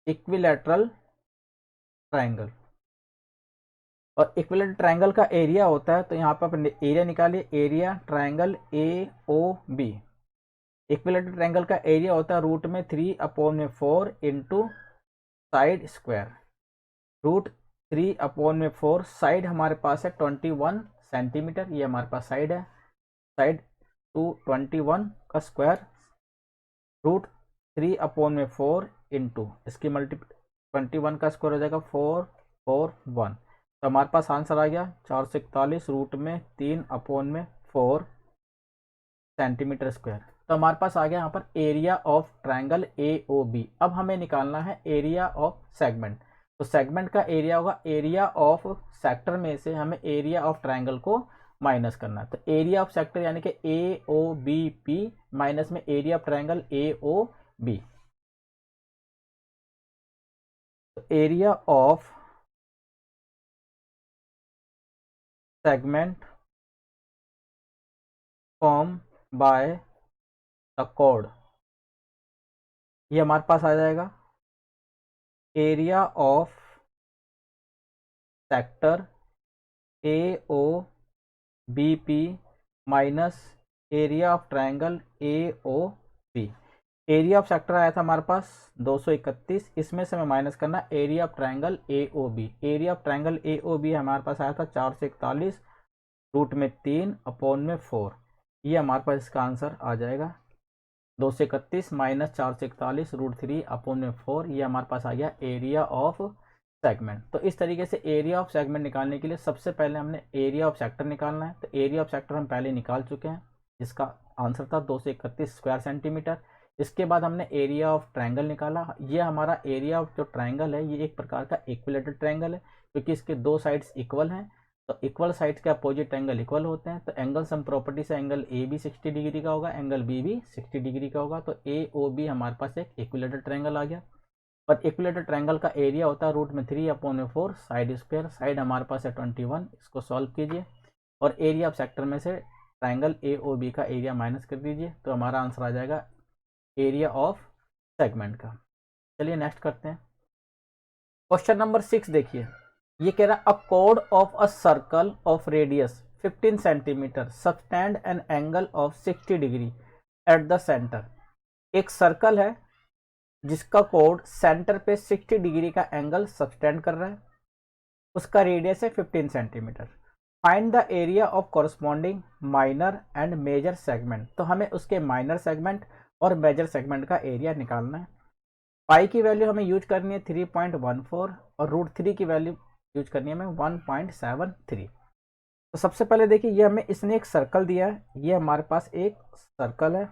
Speaker 1: equilateral triangle. और इक्विलेटरल ट्रायंगल का एरिया होता है, तो यहाँ पर अपन एरिया निकालिए, area triangle A O B. Equilateral triangle का एरिया होता है रूट में 3/4 into side square. Root 3/4 side हमारे पास है 21 सेंटीमीटर, ये हमारे पास साइड है। साइड 221 का स्क्वायर रूट 3/4 इंटू इसकी मल्टी 21 का स्क्वायर हो जाएगा 441। तो हमारे पास आंसर आ गया 441 रूट में 3/4 सेंटीमीटर स्क्वायर। तो हमारे पास आ गया यहाँ पर area of triangle A O B. अब हमें निकालना है एरिया ऑफ सेगमेंट। तो सेगमेंट का एरिया होगा एरिया ऑफ सेक्टर में से हमें एरिया ऑफ ट्रायंगल को माइनस करना है। तो एरिया ऑफ सेक्टर यानी कि A O B P minus में area of triangle A O B. तो area of segment form by the कोड ये हमारे पास आ जाएगा area of sector A O B P minus area of triangle A O B. Area of sector आया था हमारे पास 231, इसमें से हमें माइनस करना area of triangle A O B. Area of triangle A O B हमारे पास आया था 441 रूट में 3/4। ये हमारे पास इसका आंसर आ जाएगा 231 माइनस 441 रूट 3/4। ये हमारे पास आ गया एरिया ऑफ सेगमेंट। तो इस तरीके से एरिया ऑफ सेगमेंट निकालने के लिए सबसे पहले हमने एरिया ऑफ सेक्टर निकालना है। तो एरिया ऑफ सेक्टर हम पहले निकाल चुके हैं, जिसका आंसर था 231 स्क्वायर सेंटीमीटर। इसके बाद हमने एरिया ऑफ ट्रायंगल निकाला। ये हमारा एरिया ऑफ जो ट्रायंगल है ये एक प्रकार का इक्विलेटरल ट्रायंगल है, क्योंकि इसके दो साइड्स इक्वल हैं। तो इक्वल साइड्स के अपोजिट एंगल इक्वल होते हैं। तो एंगल सम प्रॉपर्टी से एंगल ए भी 60 डिग्री का होगा, एंगल बी भी 60 डिग्री का होगा। तो ए ओ बी हमारे पास एक इक्विलेटरल ट्रायंगल आ गया। और इक्विलेटरल ट्रायंगल का एरिया होता है रूट में 3/4 साइड स्क्वायर। साइड हमारे पास है 21, इसको सॉल्व कीजिए और एरिया ऑफ सेक्टर में से ट्रायंगल ए ओ बी का एरिया माइनस कर दीजिए। तो हमारा आंसर आ जाएगा एरिया ऑफ सेगमेंट का। चलिए नेक्स्ट करते हैं। क्वेश्चन नंबर 6 देखिए, ये कह रहा a code of a circle of radius 15 centimetre subtend an angle of 60 degree at the centre. एक सर्कल है जिसका कोड सेंटर पे 60 डिग्री का एंगल सबटेंड कर रहा है, उसका रेडियस है 15 centimetre. Find the area of corresponding minor and major segment. तो हमें उसके माइनर सेगमेंट और मेजर सेगमेंट का एरिया निकालना है। पाई की वैल्यू हमें यूज करनी है 3.14 और रूट 3 की वैल्यू यूज करनी है हमें 1.73। तो सबसे पहले देखिए, ये हमें इसने एक सर्कल दिया है, ये हमारे पास एक सर्कल है।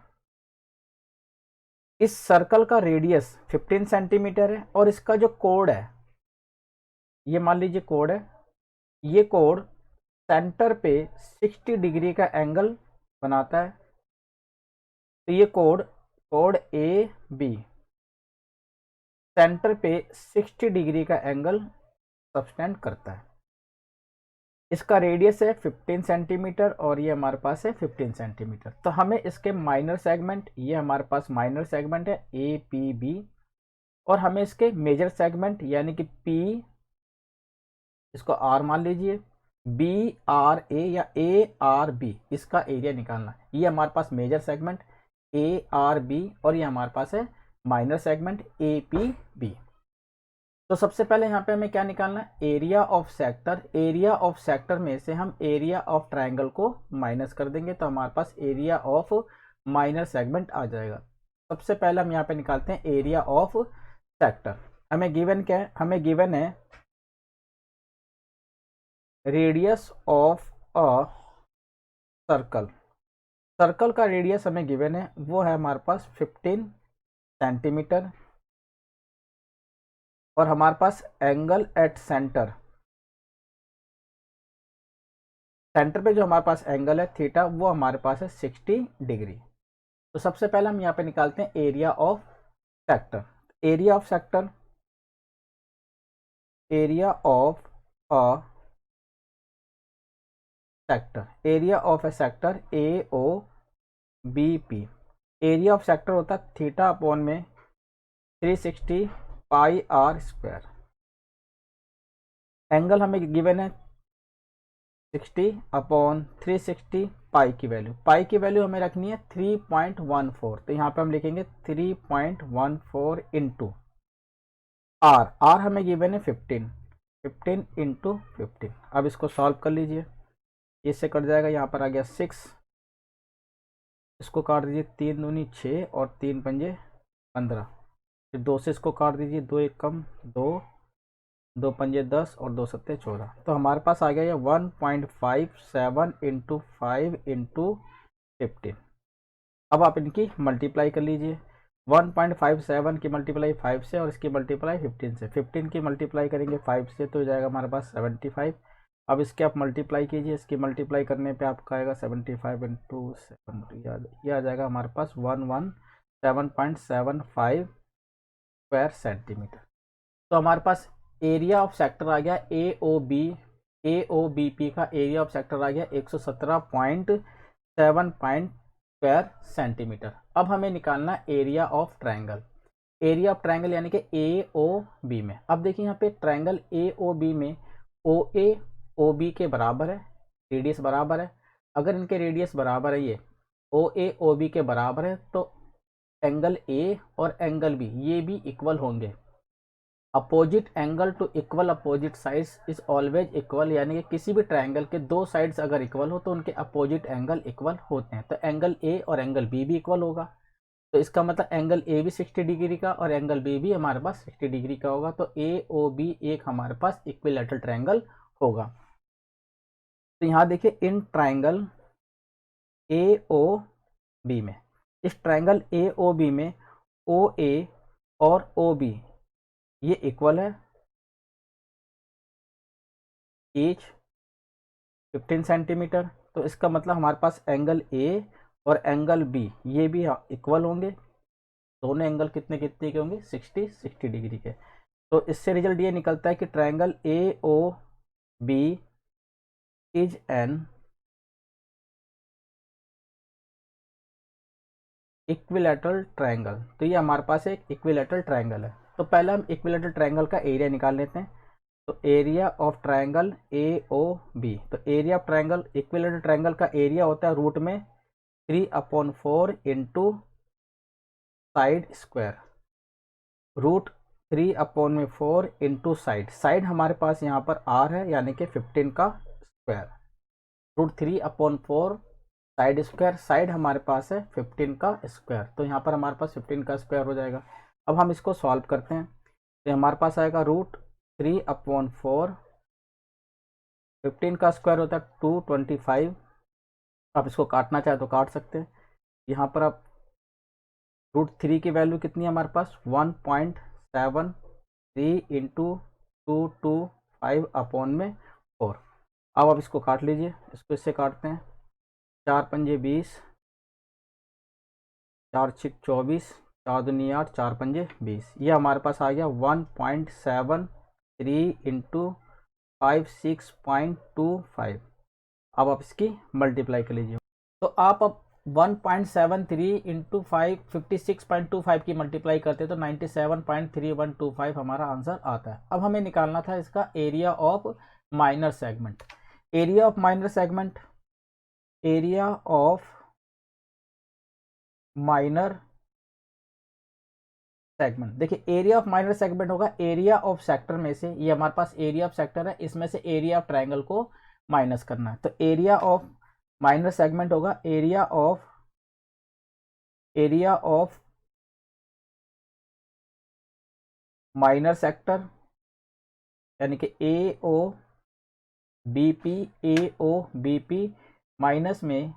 Speaker 1: इस सर्कल का रेडियस 15 सेंटीमीटर है और इसका जो कोड है, ये मान लीजिए कोड है, ये कोड सेंटर पे 60 डिग्री का एंगल बनाता है। तो ये कोड ए बी सेंटर पे 60 डिग्री का एंगल सबटेंड करता है। इसका रेडियस है 15 सेंटीमीटर और ये हमारे पास है 15 सेंटीमीटर। तो हमें इसके माइनर सेगमेंट, ये हमारे पास माइनर सेगमेंट है ए पी बी, और हमें इसके मेजर सेगमेंट यानी कि पी, इसको आर मान लीजिए, बी आर ए या ए आर बी, इसका एरिया निकालना है। ये हमारे पास major segment A R B और ये हमारे पास है minor segment A P B. तो सबसे पहले यहाँ पे हमें क्या निकालना है, area of sector. Area of sector में से हम एरिया ऑफ ट्रायंगल को माइनस कर देंगे, तो हमारे पास एरिया ऑफ माइनर सेगमेंट आ जाएगा। सबसे पहले हम यहाँ पे निकालते हैं एरिया ऑफ सेक्टर। हमें गिवन क्या है, हमें गिवन है radius of a circle, circle का रेडियस हमें गिवन है, वो है हमारे पास 15 सेंटीमीटर, और हमारे पास एंगल एट सेंटर, सेंटर पे जो हमारे पास एंगल है थीटा, वो हमारे पास है 60 डिग्री। तो सबसे पहले हम यहाँ पे निकालते हैं area of sector. Area of sector, area of a sector, area of a sector A O B P, area of sector होता है थीटा अपॉन में 360 पाई आर स्क्वायर। एंगल हमें गिवन है 60 अपॉन 360 पाई की वैल्यू, पाई की वैल्यू हमें रखनी है 3.14, तो यहाँ पे हम लिखेंगे 3.14 इंटू आर, आर हमें गिवन है 15, 15 इंटू 15। अब इसको सॉल्व कर लीजिए, इससे कट जाएगा, यहाँ पर आ गया 6, इसको काट दीजिए, 3 दूनी 6 और 3 पंजे 15, फिर 2 से इसको काट दीजिए, 2 एक कम 2, 2 पंजे 10 और 2 सत्ते 14, तो हमारे पास आ गया ये 1.57 इंटू 5 इंटू 15। अब आप इनकी मल्टीप्लाई कर लीजिए, 1.57 की मल्टीप्लाई 5 से और इसकी मल्टीप्लाई 15 से, 15 की मल्टीप्लाई करेंगे 5 से तो हो जाएगा हमारे पास 75। अब इसके आप मल्टीप्लाई कीजिए, इसकी मल्टीप्लाई करने पे आपका आएगा 75 इंटू 7, यह आ जाएगा हमारे पास 117.75 स्क्वायर सेंटीमीटर। तो हमारे पास एरिया ऑफ सेक्टर आ गया ए ओ बी पी का एरिया ऑफ सेक्टर आ गया 117.7 स्क्वायर सेंटीमीटर। अब हमें निकालना area of triangle, area of triangle यानी कि ए ओ बी में। अब देखिए यहाँ पे ट्रायंगल ए ओ बी में ओ ए ओ बी के बराबर है, रेडियस बराबर है। अगर इनके रेडियस बराबर है, ये ओ ए ओ बी के बराबर है, तो एंगल ए और एंगल बी ये भी इक्वल होंगे। Opposite angle to equal opposite sides is always equal, यानी कि किसी भी ट्रायंगल के दो साइड्स अगर इक्वल हो तो उनके अपोजिट एंगल इक्वल होते हैं। तो एंगल ए और एंगल बी भी इक्वल होगा, तो इसका मतलब एंगल ए भी 60 डिग्री का और एंगल बी भी हमारे पास 60 डिग्री का होगा। तो ए ओ बी एक हमारे पास इक्विलैटरल ट्रायंगल होगा। तो यहाँ देखिए in triangle A O B में, इस ट्रायंगल ए ओ बी में ओ ए और ओ बी ये इक्वल है, ईच 15 सेंटीमीटर। तो इसका मतलब हमारे पास एंगल ए और एंगल बी ये भी इक्वल होंगे, दोनों एंगल कितने कितने के होंगे 60 डिग्री के। तो इससे रिजल्ट ये निकलता है कि triangle A O B is an equilateral triangle. तो ये हमारे पास एक इक्विलैटरल ट्रायंगल है। तो पहले हम इक्विलैटरल ट्रायंगल का एरिया निकाल लेते हैं। तो area of triangle A O B, तो area of triangle equilateral triangle का एरिया होता है रूट में 3/4 into side square, root 3/4 into side, side हमारे पास यहाँ पर आर है यानी कि 15 का square, root 3/4 side square, side हमारे पास है 15 का स्क्वायर, तो यहाँ पर हमारे पास 15 का स्क्वायर हो जाएगा। अब हम इसको सॉल्व करते हैं, तो हमारे पास आएगा रूट 3/4, 15 का स्क्वायर होता है 225। आप इसको काटना चाहे तो काट सकते हैं। यहाँ पर आप रूट 3 की वैल्यू कितनी है हमारे पास 1.73 इंटू 225/4। अब आप इसको काट लीजिए, इसको इससे काटते हैं, 4 पंजे 20, 4 छिक 24, 4 दूनी 8, 4 पंजे 20, ये हमारे पास आ गया 1.73 इंटू 56.25। अब आप इसकी मल्टीप्लाई कर लीजिए, तो आप अब 1.73 इंटू 56.25 की मल्टीप्लाई करते तो 97.3125 हमारा आंसर आता है। अब हमें निकालना था इसका area of minor segment, area of minor segment, area of minor segment, देखिए एरिया ऑफ माइनर सेगमेंट होगा एरिया ऑफ सेक्टर में से, ये हमारे पास एरिया ऑफ सेक्टर है, इसमें से एरिया ऑफ ट्रायंगल को माइनस करना है। तो एरिया ऑफ माइनर सेगमेंट होगा एरिया ऑफ माइनर सेक्टर, यानी कि A O B P A O B P minus में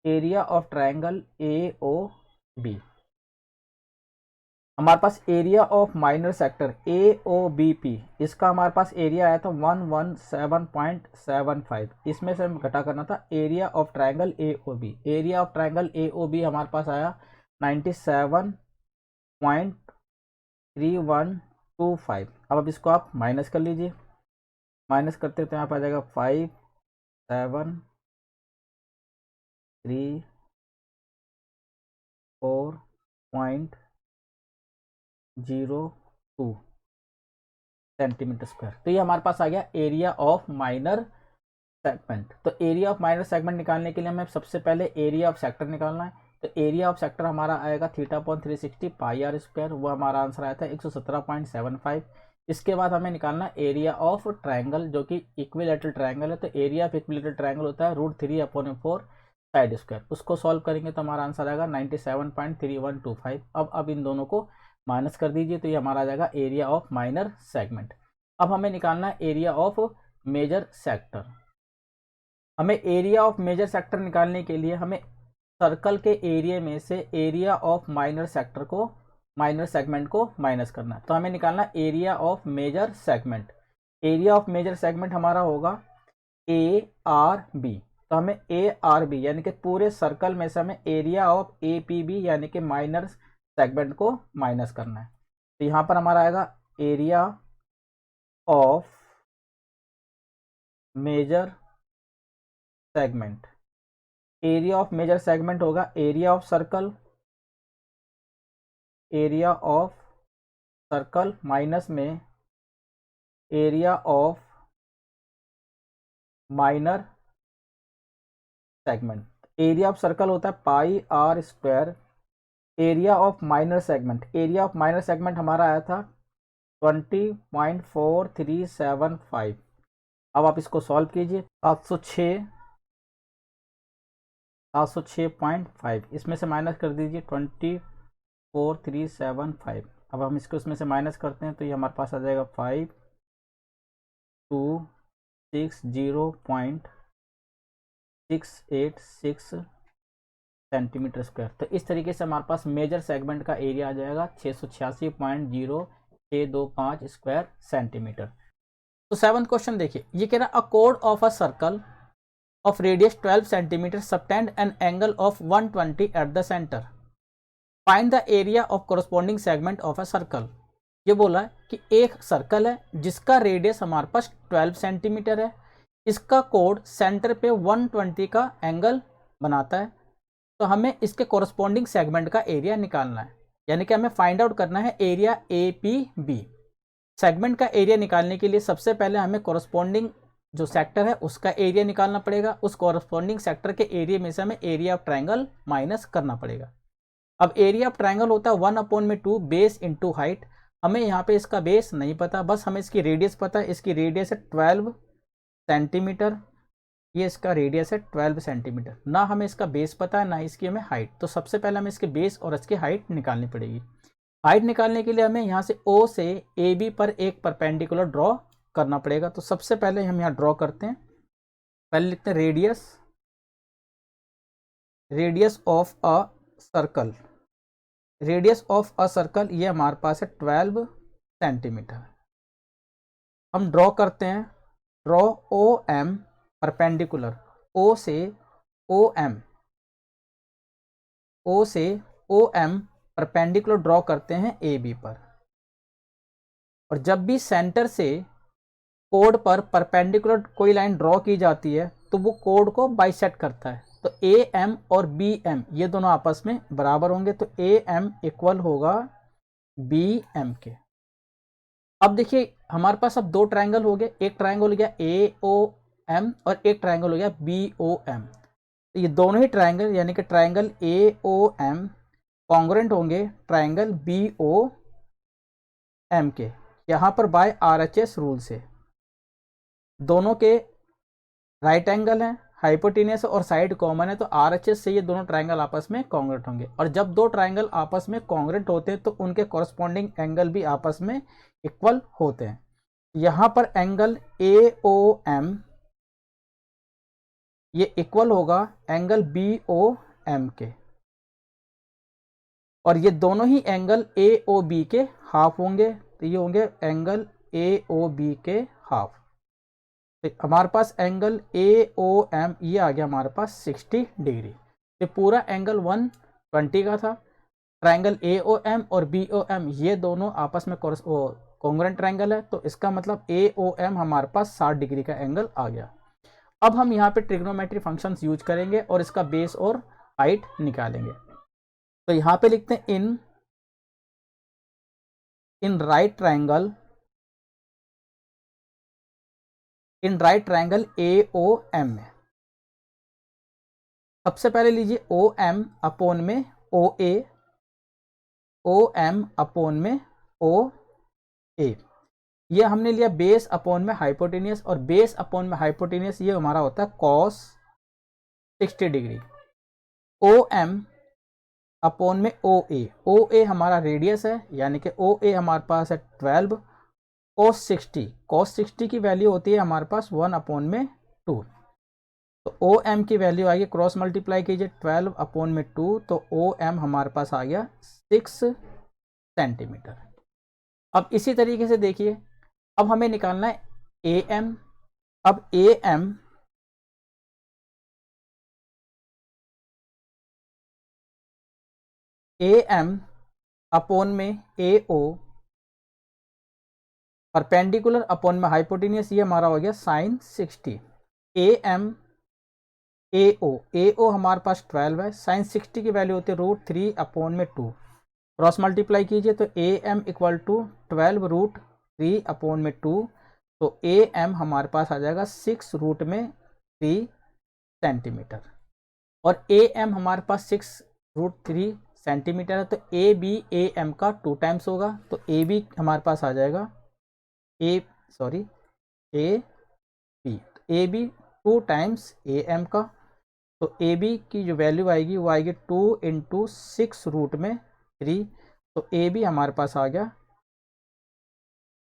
Speaker 1: area of triangle A O B. हमारे पास area of minor sector A O B P, इसका हमारे पास area आया था 117.75। इसमें से हमें घटा करना था area of triangle A O B. Area of triangle A O B हमारे पास आया 97.3125। अब इसको आप माइनस कर लीजिए। माइनस करते तो यहाँ पर आ जाएगा 573.02 सेंटीमीटर स्क्वायर। तो ये हमारे पास आ गया एरिया ऑफ माइनर सेगमेंट। तो एरिया ऑफ माइनर सेगमेंट निकालने के लिए हमें सबसे पहले एरिया ऑफ सेक्टर निकालना है। तो एरिया ऑफ सेक्टर हमारा आएगा θ/360 पाई आर स्क्वायर, वो हमारा आंसर आया था 117.75। इसके बाद हमें निकालना एरिया ऑफ ट्रायंगल जो कि इक्विलैटरल ट्रायंगल है। तो एरिया ऑफ इक्विलैटरल ट्रायंगल होता है √3/4 साइड स्क्वायर। उसको सॉल्व करेंगे तो हमारा आंसर आएगा 97.3125। अब इन दोनों को माइनस कर दीजिए तो ये हमारा आ जाएगा एरिया ऑफ माइनर सेगमेंट। अब हमें निकालना है एरिया ऑफ मेजर सेक्टर। हमें एरिया ऑफ मेजर सेक्टर निकालने के लिए हमें सर्कल के एरिया में से एरिया ऑफ माइनर सेक्टर को, माइनर सेगमेंट को माइनस करना है। तो हमें निकालना area of major segment. Area of major segment हमारा होगा ए आर बी। तो हमें ए आर बी यानी कि पूरे सर्कल में से हमें area of A P B यानी कि माइनर सेगमेंट को माइनस करना है। तो यहाँ पर हमारा आएगा area of major segment. Area of major segment होगा area of circle, area of circle minus में area of minor segment. Area of circle होता है pi are square. Area of minor segment, area of minor segment हमारा आया था 20.4375। अब आप इसको सॉल्व कीजिए। 706.5 इसमें से माइनस कर दीजिए 20.4375। अब हम इसको इसमें से माइनस करते हैं तो ये हमारे पास आ जाएगा 5260.686 सेंटीमीटर स्क्वायर। तो इस तरीके से हमारे पास मेजर सेगमेंट का एरिया आ जाएगा 686.0625 स्क्वायर सेंटीमीटर। तो 7th क्वेश्चन देखिए, ये कह रहा है a code of a circle of radius 12 centimetre subtend an angle of 120 at the centre. Find the area of corresponding segment of a circle. ये बोला है कि एक सर्कल है जिसका रेडियस हमारे पास 12 सेंटीमीटर है, इसका कोड सेंटर पे 120 का एंगल बनाता है। तो हमें इसके कोरस्पॉन्डिंग सेगमेंट का एरिया निकालना है, यानी कि हमें फाइंड आउट करना है area A P B. Segment का एरिया निकालने के लिए सबसे पहले हमें कोरस्पॉन्डिंग जो सेक्टर है उसका एरिया निकालना पड़ेगा। उस कोरस्पॉन्डिंग सेक्टर के एरिया में से हमें एरिया ऑफ ट्रायंगल माइनस करना पड़ेगा। अब एरिया ऑफ ट्रायंगल होता है 1/2 बेस इंटू हाइट। हमें यहाँ पे इसका बेस नहीं पता, बस हमें इसकी रेडियस पता है। इसकी रेडियस है 12 सेंटीमीटर, ये इसका रेडियस है 12 सेंटीमीटर। ना हमें इसका बेस पता है ना इसकी हमें हाइट। तो सबसे पहले हमें इसके बेस और इसकी हाइट निकालनी पड़ेगी। हाइट निकालने के लिए हमें यहाँ से O से AB पर एक परपेंडिकुलर ड्रॉ करना पड़ेगा। तो सबसे पहले हम यहाँ ड्रॉ करते हैं। पहले लिखते हैं radius of a circle. Radius of a circle ये हमारे पास है 12 सेंटीमीटर। हम ड्रॉ करते हैं, ड्रॉ OM परपेंडिकुलर O से OM परपेंडिकुलर ड्रॉ करते हैं AB पर। और जब भी सेंटर से कोड पर परपेंडिकुलर कोई लाइन ड्रॉ की जाती है तो वो कोड को बाइसेक्ट करता है। तो AM और BM ये दोनों आपस में बराबर होंगे, तो AM इक्वल होगा BM के। अब देखिए हमारे पास अब दो ट्रायंगल हो गए, एक ट्रायंगल हो गया AOM और एक ट्रायंगल हो गया BOM। तो ये दोनों ही ट्रायंगल यानी कि ट्रायंगल AOM कॉन्ग्रुएंट होंगे ट्रायंगल BOM के, यहाँ पर बाय RHS रूल से। दोनों के राइट एंगल हैं, हाइपोटेन्यूस और साइड कॉमन है, तो RHS से ये दोनों ट्रायंगल आपस में कॉन्ग्रुएंट होंगे। और जब दो ट्रायंगल आपस में कॉन्ग्रुएंट होते हैं तो उनके कॉरस्पॉन्डिंग एंगल भी आपस में इक्वल होते हैं। यहाँ पर एंगल AOM ये इक्वल होगा एंगल BOM के, और ये दोनों ही एंगल AOB के हाफ होंगे, तो ये होंगे एंगल AOB के हाफ। तो हमारे पास एंगल AOM ये आ गया हमारे पास 60 डिग्री। तो पूरा एंगल 120 का था। ट्रायंगल AOM और BOM ये दोनों आपस में कॉन्ग्रुएंट ट्रायंगल है, तो इसका मतलब AOM हमारे पास 60 डिग्री का एंगल आ गया। अब हम यहाँ पे ट्रिग्नोमेट्री फंक्शंस यूज करेंगे और इसका बेस और हाइट निकालेंगे। तो यहाँ पे लिखते हैं इन राइट ट्रायंगल AOM में सबसे पहले लीजिए OM अपोन में OA, OM अपोन में OA, ये हमने लिया बेस अपोन में हाइपोटेनियस, और बेस अपोन में हाइपोटेनियस ये हमारा होता है cos 60 डिग्री। OM अपोन में OA हमारा रेडियस है, यानी कि OA हमारे पास है 12, cos 60 की वैल्यू होती है हमारे पास 1 अपोन में 2, तो OM की वैल्यू आएगी, क्रॉस मल्टीप्लाई कीजिए 12 अपोन में 2, तो OM हमारे पास आ गया 6 सेंटीमीटर। अब इसी तरीके से देखिए, अब हमें निकालना है AM। अब AM अपोन में AO, परपेंडिकुलर अपोन में हाइपोटेनियस, ये हमारा हो गया sin 60। AM AO हमारे पास 12 है, sin 60 की वैल्यू होती है √3 अपोन में 2, क्रॉस मल्टीप्लाई कीजिए तो AM इक्वल टू 12 √3 अपोन में 2, तो AM हमारे पास आ जाएगा 6 रूट में 3 सेंटीमीटर, और AM हमारे पास 6 √3 सेंटीमीटर है, तो AB AM का 2 टाइम्स होगा, तो AB हमारे पास आ जाएगा AB 2 टाइम्स AM का, तो AB की जो वैल्यू आएगी वो आएगी 2 × 6 रूट में 3, तो AB हमारे पास आ गया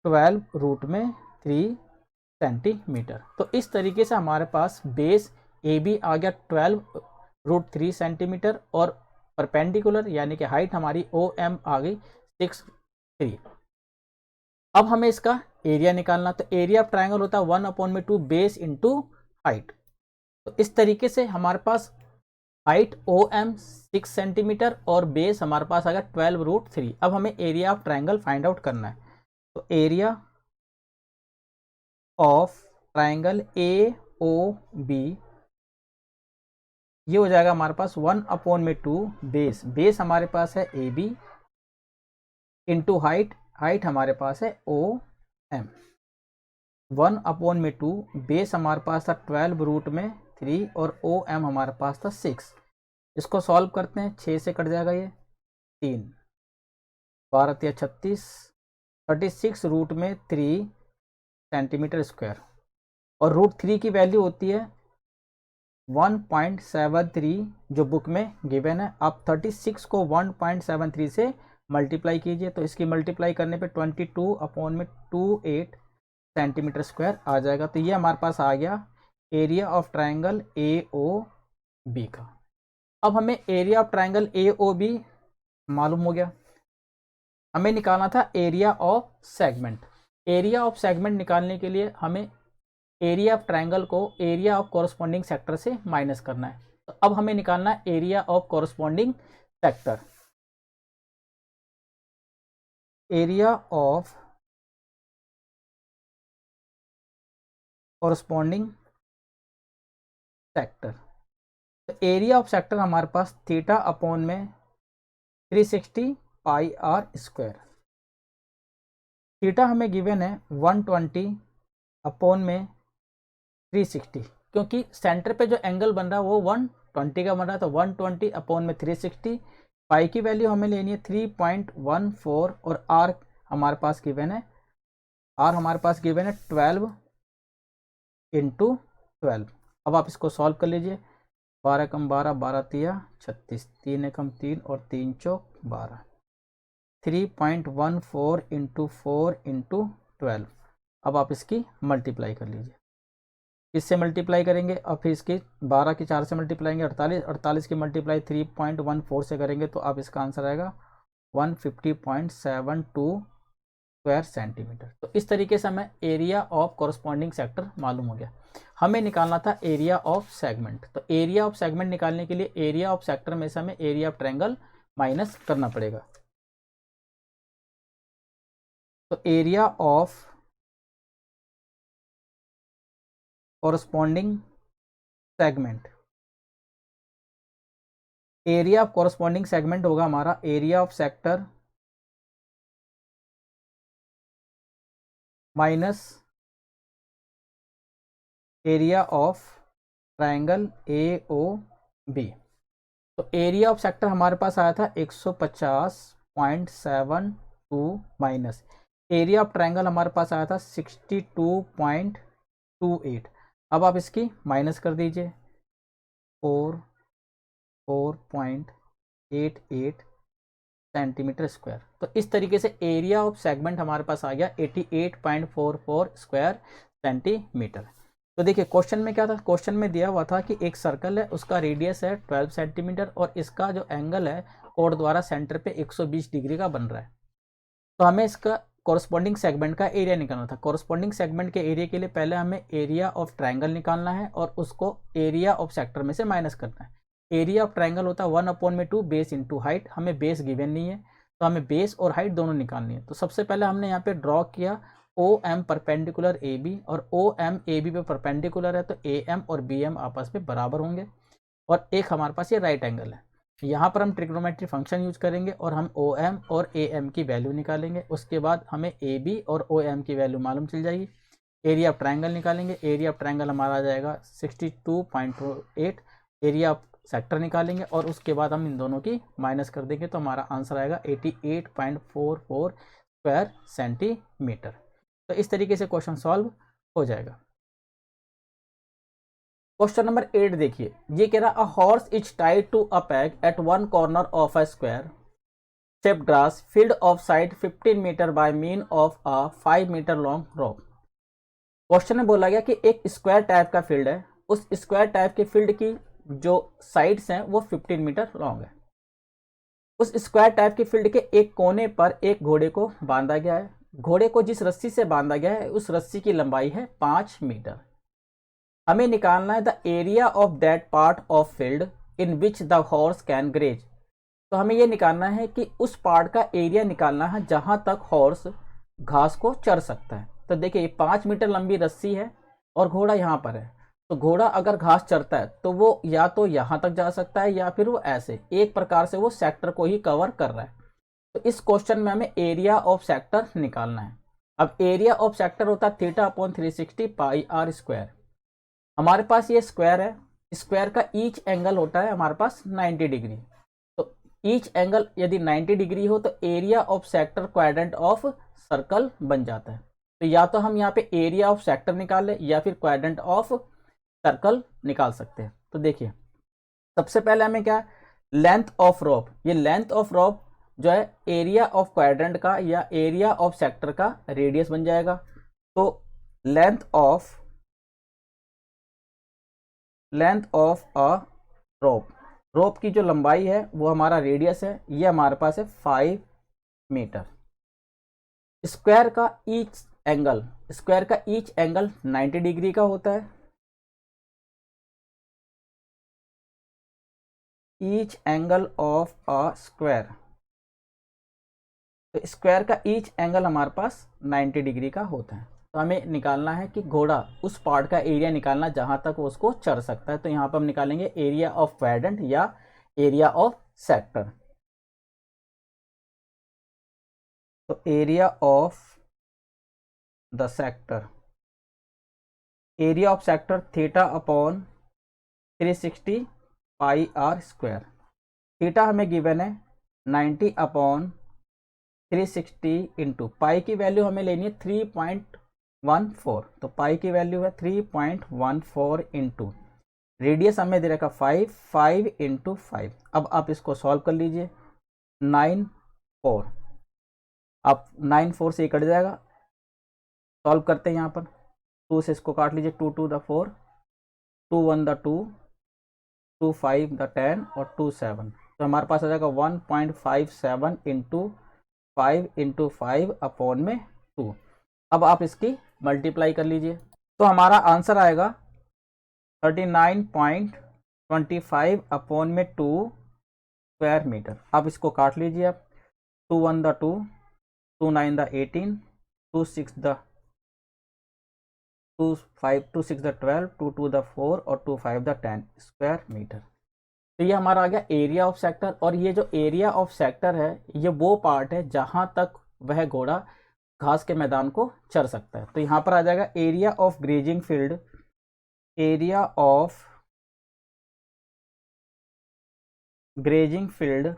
Speaker 1: 12 रूट में 3 सेंटीमीटर। तो इस तरीके से हमारे पास बेस AB आ गया 12 √3 सेंटीमीटर, और परपेंडिकुलर यानी कि हाइट हमारी OM आ गई 6 अब हमें इसका एरिया निकालना, तो एरिया ऑफ ट्रायंगल होता है 1 अपोन में 2 बेस इंटू हाइट। तो इस तरीके से हमारे पास हाइट OM 6 सेंटीमीटर और बेस हमारे पास आ गया 12 √3। अब हमें area of triangle find out करना है, तो एरिया ऑफ ट्रायंगल AOB ये हो जाएगा हमारे पास 1 अपोन में 2 बेस हमारे पास है AB इंटू हाइट हमारे पास है OM, 1 अपोन में 2 बेस हमारे पास था 12 रूट में 3 और OM हमारे पास था 6। इसको सॉल्व करते हैं, 6 से कट जाएगा ये 3, 12 या 36, 36 रूट में 3 सेंटीमीटर स्क्वायर, और √3 की वैल्यू होती है 1.73 जो बुक में गिवन है। आप 36 को 1.73 से मल्टीप्लाई कीजिए, तो इसकी मल्टीप्लाई करने पे 22 अपोन में 28 सेंटीमीटर स्क्वायर आ जाएगा। तो ये हमारे पास आ गया एरिया ऑफ ट्रायंगल AOB का। अब हमें एरिया ऑफ ट्रायंगल AOB मालूम हो गया, हमें निकालना था area of segment. Area of segment निकालने के लिए हमें एरिया ऑफ ट्रायंगल को एरिया ऑफ कॉरस्पॉन्डिंग सेक्टर से माइनस करना है। तो अब हमें निकालना है area of corresponding sector. Area of corresponding sector, तो एरिया ऑफ सेक्टर हमारे पास थीटा अपोन में 360 पाई आर स्क्वायर। थीटा हमें गिवन है 120 अपोन में 360, क्योंकि सेंटर पे जो एंगल बन रहा है वो 120 का बन रहा है, तो 120 अपोन में 360। पाई की वैल्यू हमें लेनी है 3.14, और आर हमारे पास गिवन है 12 × 12। अब आप इसको सॉल्व कर लीजिए, 12 कम 12, 12 तिया 36, 3 एकम 3 और 3 चौक 12, 3.14 × 4 × 12। अब आप इसकी मल्टीप्लाई कर लीजिए, इससे मल्टीप्लाई करेंगे और फिर इसकी 12 की 4 से मल्टीप्लाएंगे 48, 48 की मल्टीप्लाई 3.14 से करेंगे तो अब इसका आंसर आएगा 150.72 स्क्वायर सेंटीमीटर। तो इस तरीके से हमें एरिया ऑफ कॉरस्पॉन्डिंग सेक्टर मालूम हो गया। हमें निकालना था एरिया ऑफ सेगमेंट। तो एरिया ऑफ सेगमेंट निकालने के लिए एरिया ऑफ सेक्टर में से हमें एरिया ऑफ ट्रायंगल माइनस करना पड़ेगा। तो area of corresponding segment, area of corresponding segment होगा हमारा area of sector minus area of triangle AOB। तो एरिया ऑफ सेक्टर हमारे पास आया था 150.72 माइनस एरिया ऑफ ट्रायंगल हमारे पास आया था 62.28। अब आप इसकी माइनस कर दीजिए 4.88 सेंटीमीटर स्क्वायर। तो इस तरीके से एरिया ऑफ सेगमेंट हमारे पास आ गया 88.44 स्क्वायर सेंटीमीटर। तो देखिए क्वेश्चन में क्या था, क्वेश्चन में दिया हुआ था कि एक सर्कल है, उसका रेडियस है 12 सेंटीमीटर और इसका जो एंगल है कोड द्वारा सेंटर पे 120 डिग्री का बन रहा है। तो हमें इसका कॉरस्पॉन्डिंग सेगमेंट का एरिया निकालना था। कॉरस्पॉन्डिंग सेगमेंट के एरिया के लिए पहले हमें एरिया ऑफ ट्रायंगल निकालना है और उसको एरिया ऑफ सेक्टर में से माइनस करना है। एरिया ऑफ ट्रायंगल होता है 1/2 बेस इंटू हाइट। हमें बेस गिवन नहीं है तो हमें बेस और हाइट दोनों निकालनी है। तो सबसे पहले हमने यहाँ पे ड्रॉ किया OM परपेंडिकुलर AB और OM AB पे परपेंडिकुलर है तो AM और BM आपस में बराबर होंगे और एक हमारे पास ये राइट एंगल है। यहाँ पर हम ट्रिग्नोमेट्री फंक्शन यूज करेंगे और हम OM और AM की वैल्यू निकालेंगे। उसके बाद हमें AB और OM की वैल्यू मालूम चल जाएगी। एरिया ऑफ ट्रायंगल निकालेंगे, एरिया ऑफ ट्रायंगल हमारा आ जाएगा 62.8। एरिया ऑफ सेक्टर निकालेंगे और उसके बाद हम इन दोनों की माइनस कर देंगे तो हमारा आंसर आएगा 88.44 स्क्वायर सेंटीमीटर। तो इस तरीके से क्वेश्चन सॉल्व हो जाएगा। क्वेश्चन नंबर 8 देखिए, ये कह रहा a horse is tied to a peg at one corner of a square shaped grass field of side 15 metre by mean of a 5 metre long rope. Question में बोला गया कि एक स्क्वायर टाइप का फील्ड है, उस स्क्वायर टाइप के field की जो साइड्स हैं वो 15 मीटर लॉन्ग है। उस स्क्वायर टाइप के फील्ड के एक कोने पर एक घोड़े को बांधा गया है। घोड़े को जिस रस्सी से बांधा गया है उस रस्सी की लंबाई है 5 मीटर। हमें निकालना है the area of that part of field in which the horse can graze. तो हमें यह निकालना है कि उस पार्ट का एरिया निकालना है जहां तक हॉर्स घास को चर सकता है। तो देखिए 5 मीटर लंबी रस्सी है और घोड़ा यहाँ पर है, तो घोड़ा अगर घास चरता है तो वो या तो यहाँ तक जा सकता है या फिर वो ऐसे एक प्रकार से वो सेक्टर को ही कवर कर रहा है। तो इस क्वेश्चन में हमें एरिया ऑफ सेक्टर निकालना है। अब एरिया ऑफ सेक्टर होता है θ/360 πr स्क्वायर। हमारे पास ये स्क्वायर है, स्क्वायर का ईच एंगल होता है हमारे पास 90 डिग्री। तो ईच एंगल यदि 90 डिग्री हो तो area of sector quadrant of circle बन जाता है। तो या तो हम यहाँ पे एरिया ऑफ सेक्टर निकाल ले या फिर क्वाड्रेंट ऑफ सर्कल निकाल सकते हैं। तो देखिए सबसे पहले हमें क्या, लेंथ ऑफ रोप, ये लेंथ ऑफ रोप जो है एरिया ऑफ क्वाड्रेंट का या एरिया ऑफ सेक्टर का रेडियस बन जाएगा। तो लेंथ ऑफ अ रोप, रोप की जो लंबाई है वो हमारा रेडियस है, ये हमारे पास है 5 मीटर। स्क्वायर का ईच एंगल, स्क्वायर का ईच एंगल 90 डिग्री का होता है। Each angle of a square, तो स्क्वायर का ईच एंगल हमारे पास 90 डिग्री का होता है। तो हमें निकालना है कि घोड़ा उस पार्ट का एरिया निकालना जहां तक वो उसको चर सकता है। तो यहाँ पर हम निकालेंगे एरिया ऑफ क्वाड्रेंट या एरिया ऑफ सेक्टर। तो area of the sector, area of sector θ/360 πr square. Theta हमें गिवन है 90/360 इंटू पाई की वैल्यू हमें लेनी है 3.14। तो पाई की वैल्यू है 3.14 इंटू रेडियस हमें दे रखा 5 इंटू 5। अब आप इसको सॉल्व कर लीजिए 9 4, अब 9 4 से कट जाएगा। सॉल्व करते हैं यहाँ पर 2 से इसको काट लीजिए, 2 2 द 4, 2 1 द 2, 2 5 द 10 और 2 7। तो हमारे पास आ जाएगा 1.57 इंटू 5 इंटू 5 अपॉन में 2। अब आप इसकी मल्टीप्लाई कर लीजिए, तो हमारा आंसर आएगा 39.25 अपॉन में 2 स्क्वायर मीटर। अब इसको काट लीजिए आप, 2 1 the 2, 2 9 the 18, 2 6 the 2 5, 2 6 the 12, 2 2 the 4 और 2 5 द 10 स्क्वायर मीटर। तो ये हमारा आ गया एरिया ऑफ सेक्टर। और ये जो एरिया ऑफ सेक्टर है, ये वो पार्ट है जहां तक वह घोड़ा घास के मैदान को चर सकता है। तो यहां पर आ जाएगा area of grazing field, area of grazing field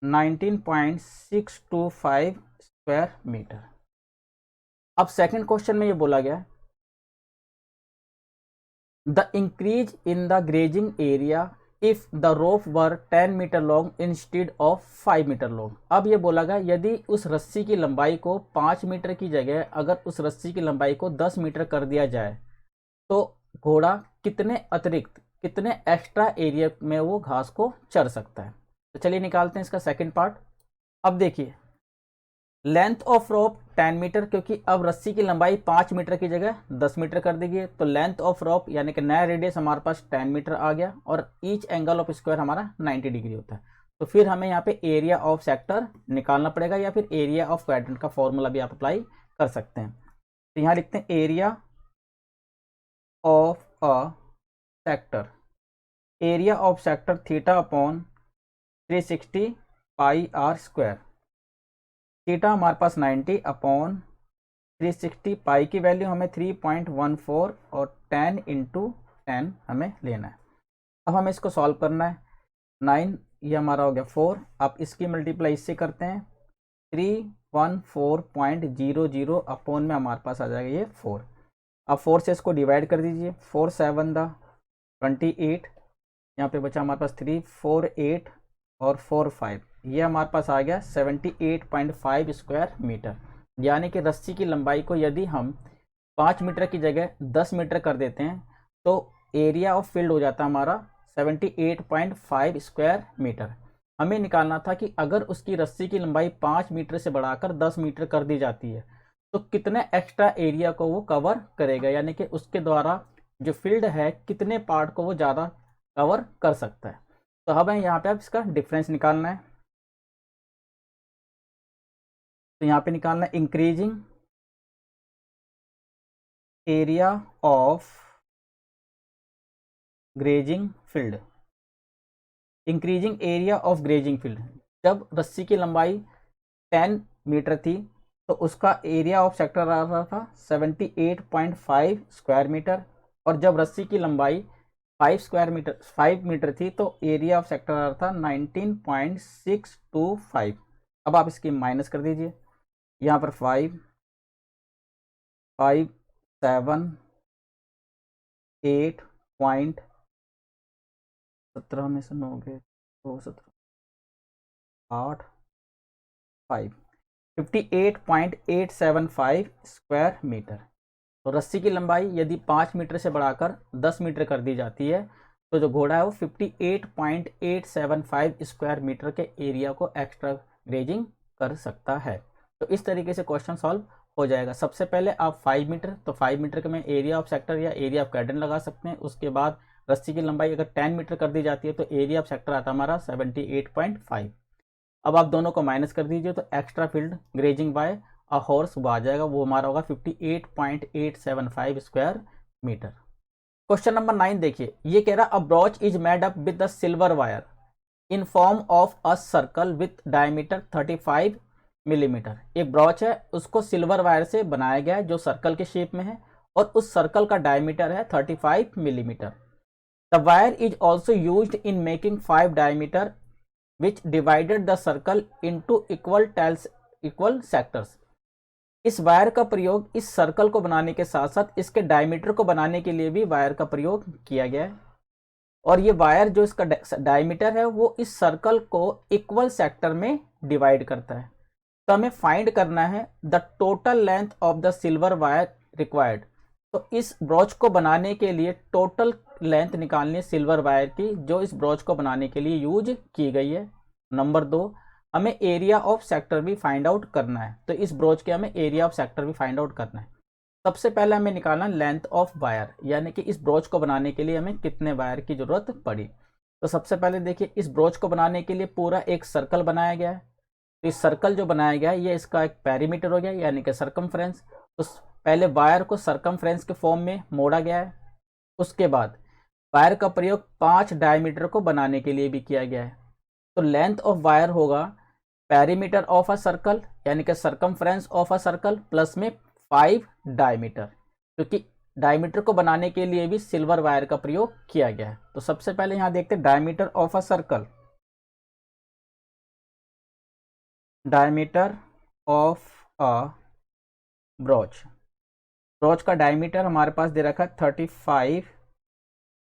Speaker 1: 19.625 square metre. अब सेकंड क्वेश्चन में ये बोला गया है, the increase in the grazing area if the rope were 10 metre long instead of 5 metre long. अब ये बोला गया यदि उस रस्सी की लंबाई को 5 मीटर की जगह अगर उस रस्सी की लंबाई को 10 मीटर कर दिया जाए तो घोड़ा कितने अतिरिक्त, कितने एक्स्ट्रा एरिया में वो घास को चर सकता है। तो चलिए निकालते हैं इसका सेकंड पार्ट। अब देखिए, लेंथ ऑफ रोप 10 मीटर, क्योंकि अब रस्सी की लंबाई 5 मीटर की जगह 10 मीटर कर दी गई, तो लेंथ ऑफ रोप यानी कि नया रेडियस हमारे पास 10 मीटर आ गया और ईच एंगल ऑफ स्क्वायर हमारा 90 डिग्री होता है। तो फिर हमें यहाँ पे एरिया ऑफ सेक्टर निकालना पड़ेगा, या फिर एरिया ऑफ क्वाड्रेंट का फॉर्मूला भी आप अप्लाई कर सकते हैं। तो यहाँ लिखते हैं area of a sector, area of sector theta upon 360 pi are square. Theta हमारे पास 90 अपॉन 360, पाई की वैल्यू हमें 3.14 और 10 इंटू 10 हमें लेना है। अब हमें इसको सॉल्व करना है। 9 ये हमारा हो गया 4, आप इसकी मल्टीप्लाई इससे करते हैं 314.00 अपॉन में हमारे पास आ जाएगा ये 4। अब 4 से इसको डिवाइड कर दीजिए, 4 7 द 28, यहाँ पे बचा हमारे पास 3 4 8 और 4 5, ये हमारे पास आ गया 78.5 स्क्वायर मीटर। यानी कि रस्सी की लंबाई को यदि हम 5 मीटर की जगह 10 मीटर कर देते हैं तो एरिया ऑफ फील्ड हो जाता है हमारा 78.5 स्क्वायर मीटर। हमें निकालना था कि अगर उसकी रस्सी की लंबाई 5 मीटर से बढ़ाकर 10 मीटर कर दी जाती है तो कितने एक्स्ट्रा एरिया को वो कवर करेगा, यानी कि उसके द्वारा जो फील्ड है कितने पार्ट को वो ज़्यादा कवर कर सकता है। तो हमें यहाँ पे अब इसका डिफरेंस निकालना है। तो यहाँ पे निकालना है increasing area of grazing field, increasing area of grazing field. जब रस्सी की लंबाई 10 मीटर थी तो उसका एरिया ऑफ सेक्टर आ रहा था 78.5 स्क्वायर मीटर, और जब रस्सी की लंबाई 5 मीटर थी तो एरिया ऑफ सेक्टर आ रहा था 19.625। अब आप इसकी माइनस कर दीजिए, यहाँ पर 5 5 7 8.17 में से 9 गए तो 17 8 5 58.875 स्क्वायर मीटर। तो रस्सी की लंबाई यदि 5 मीटर से बढ़ाकर 10 मीटर कर दी जाती है तो जो घोड़ा है वो 58.875 स्क्वायर मीटर के एरिया को एक्स्ट्रा ग्रेजिंग कर सकता है। तो इस तरीके से क्वेश्चन सॉल्व हो जाएगा। सबसे पहले आप 5 मीटर, तो 5 मीटर के में एरिया ऑफ सेक्टर या एरिया ऑफ क्वाड्रेंट लगा सकते हैं। उसके बाद रस्सी की लंबाई अगर 10 मीटर कर दी जाती है तो एरिया ऑफ सेक्टर आता है हमारा 78.5। अब आप दोनों को माइनस कर दीजिए तो extra field grazing by a horse वो आ जाएगा, वो हमारा होगा 58.875 स्क्वायर मीटर। क्वेश्चन नंबर 9 देखिए, ये कह रहा a brooch is made up with the silver wire in form of a circle with diameter 35 millimetre. एक ब्रॉच है, उसको सिल्वर वायर से बनाया गया है जो सर्कल के शेप में है, और उस सर्कल का डायमीटर है 35 millimetre. The wire is also used in making 5 diameter which divided the circle into equal sectors। इस वायर का प्रयोग इस सर्कल को बनाने के साथ साथ इसके डायमीटर को बनाने के लिए भी वायर का प्रयोग किया गया है, और ये वायर जो इसका डायमीटर है वो इस सर्कल को इक्वल सेक्टर में डिवाइड करता है। तो हमें फाइंड करना है the total length of the silver wire required. तो इस ब्रोच को बनाने के लिए टोटल लेंथ निकालनी है सिल्वर वायर की, जो इस ब्रोच को बनाने के लिए यूज की गई है। नंबर 2, हमें एरिया ऑफ सेक्टर भी फाइंड आउट करना है। तो इस ब्रोच के हमें एरिया ऑफ सेक्टर भी फाइंड आउट करना है। सबसे पहले हमें निकालना लेंथ ऑफ वायर, यानी कि इस ब्रोच को बनाने के लिए हमें कितने वायर की जरूरत पड़ी। तो सबसे पहले देखिए, इस ब्रोच को बनाने के लिए पूरा एक सर्कल बनाया गया है। तो इस सर्कल जो बनाया गया है ये इसका एक पेरीमीटर हो गया, यानी कि सरकमफ्रेंस। तो पहले वायर को सरकमफ्रेंस के फॉर्म में मोड़ा गया है। उसके बाद वायर का प्रयोग 5 डायमीटर को बनाने के लिए भी किया गया है। तो लेंथ ऑफ वायर होगा पेरीमीटर ऑफ अ सर्कल, यानी कि circumference of a circle plus में 5 डायमीटर, क्योंकि डायमीटर को बनाने के लिए भी सिल्वर वायर का प्रयोग किया गया है। तो सबसे पहले यहां देखते हैं diameter of a circle. Diameter of a broach, broach का डायमीटर हमारे पास दे रखा है 35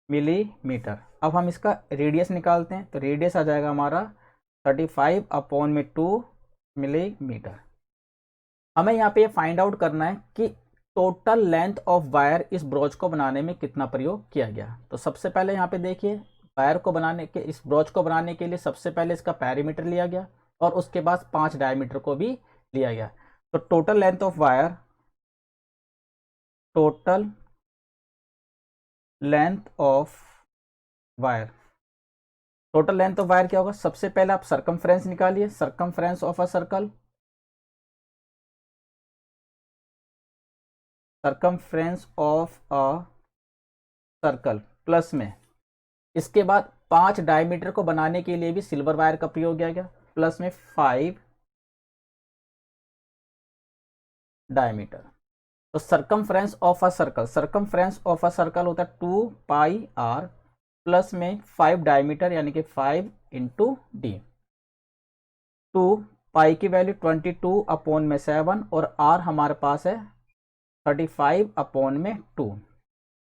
Speaker 1: मिलीमीटर। अब हम इसका रेडियस निकालते हैं। तो रेडियस आ जाएगा हमारा 35 अपॉन में 2 मिलीमीटर। हमें यहाँ पे फाइंड आउट करना है कि टोटल लेंथ ऑफ वायर इस ब्रोच को बनाने में कितना प्रयोग किया गया। तो सबसे पहले यहाँ पे देखिए, वायर को बनाने के, इस ब्रोच को बनाने के लिए सबसे पहले इसका पेरीमीटर लिया गया और उसके बाद 5 डायमीटर को भी लिया गया। तो total length of wire, total length of wire, total length of wire क्या होगा, सबसे पहले आप सरकमफ्रेंस निकालिए, circumference of a circle, circumference of a circle plus में इसके बाद 5 डायमीटर को बनाने के लिए भी सिल्वर वायर का प्रयोग किया गया, प्लस में 5 डायमीटर। तो circumference of a circle, circumference of a circle होता है 2 पाई आर प्लस में 5 डायमीटर, यानी कि 5 इंटू डी। 2 पाई की वैल्यू 22 अपॉन में 7 और आर हमारे पास है 35 अपॉन में 2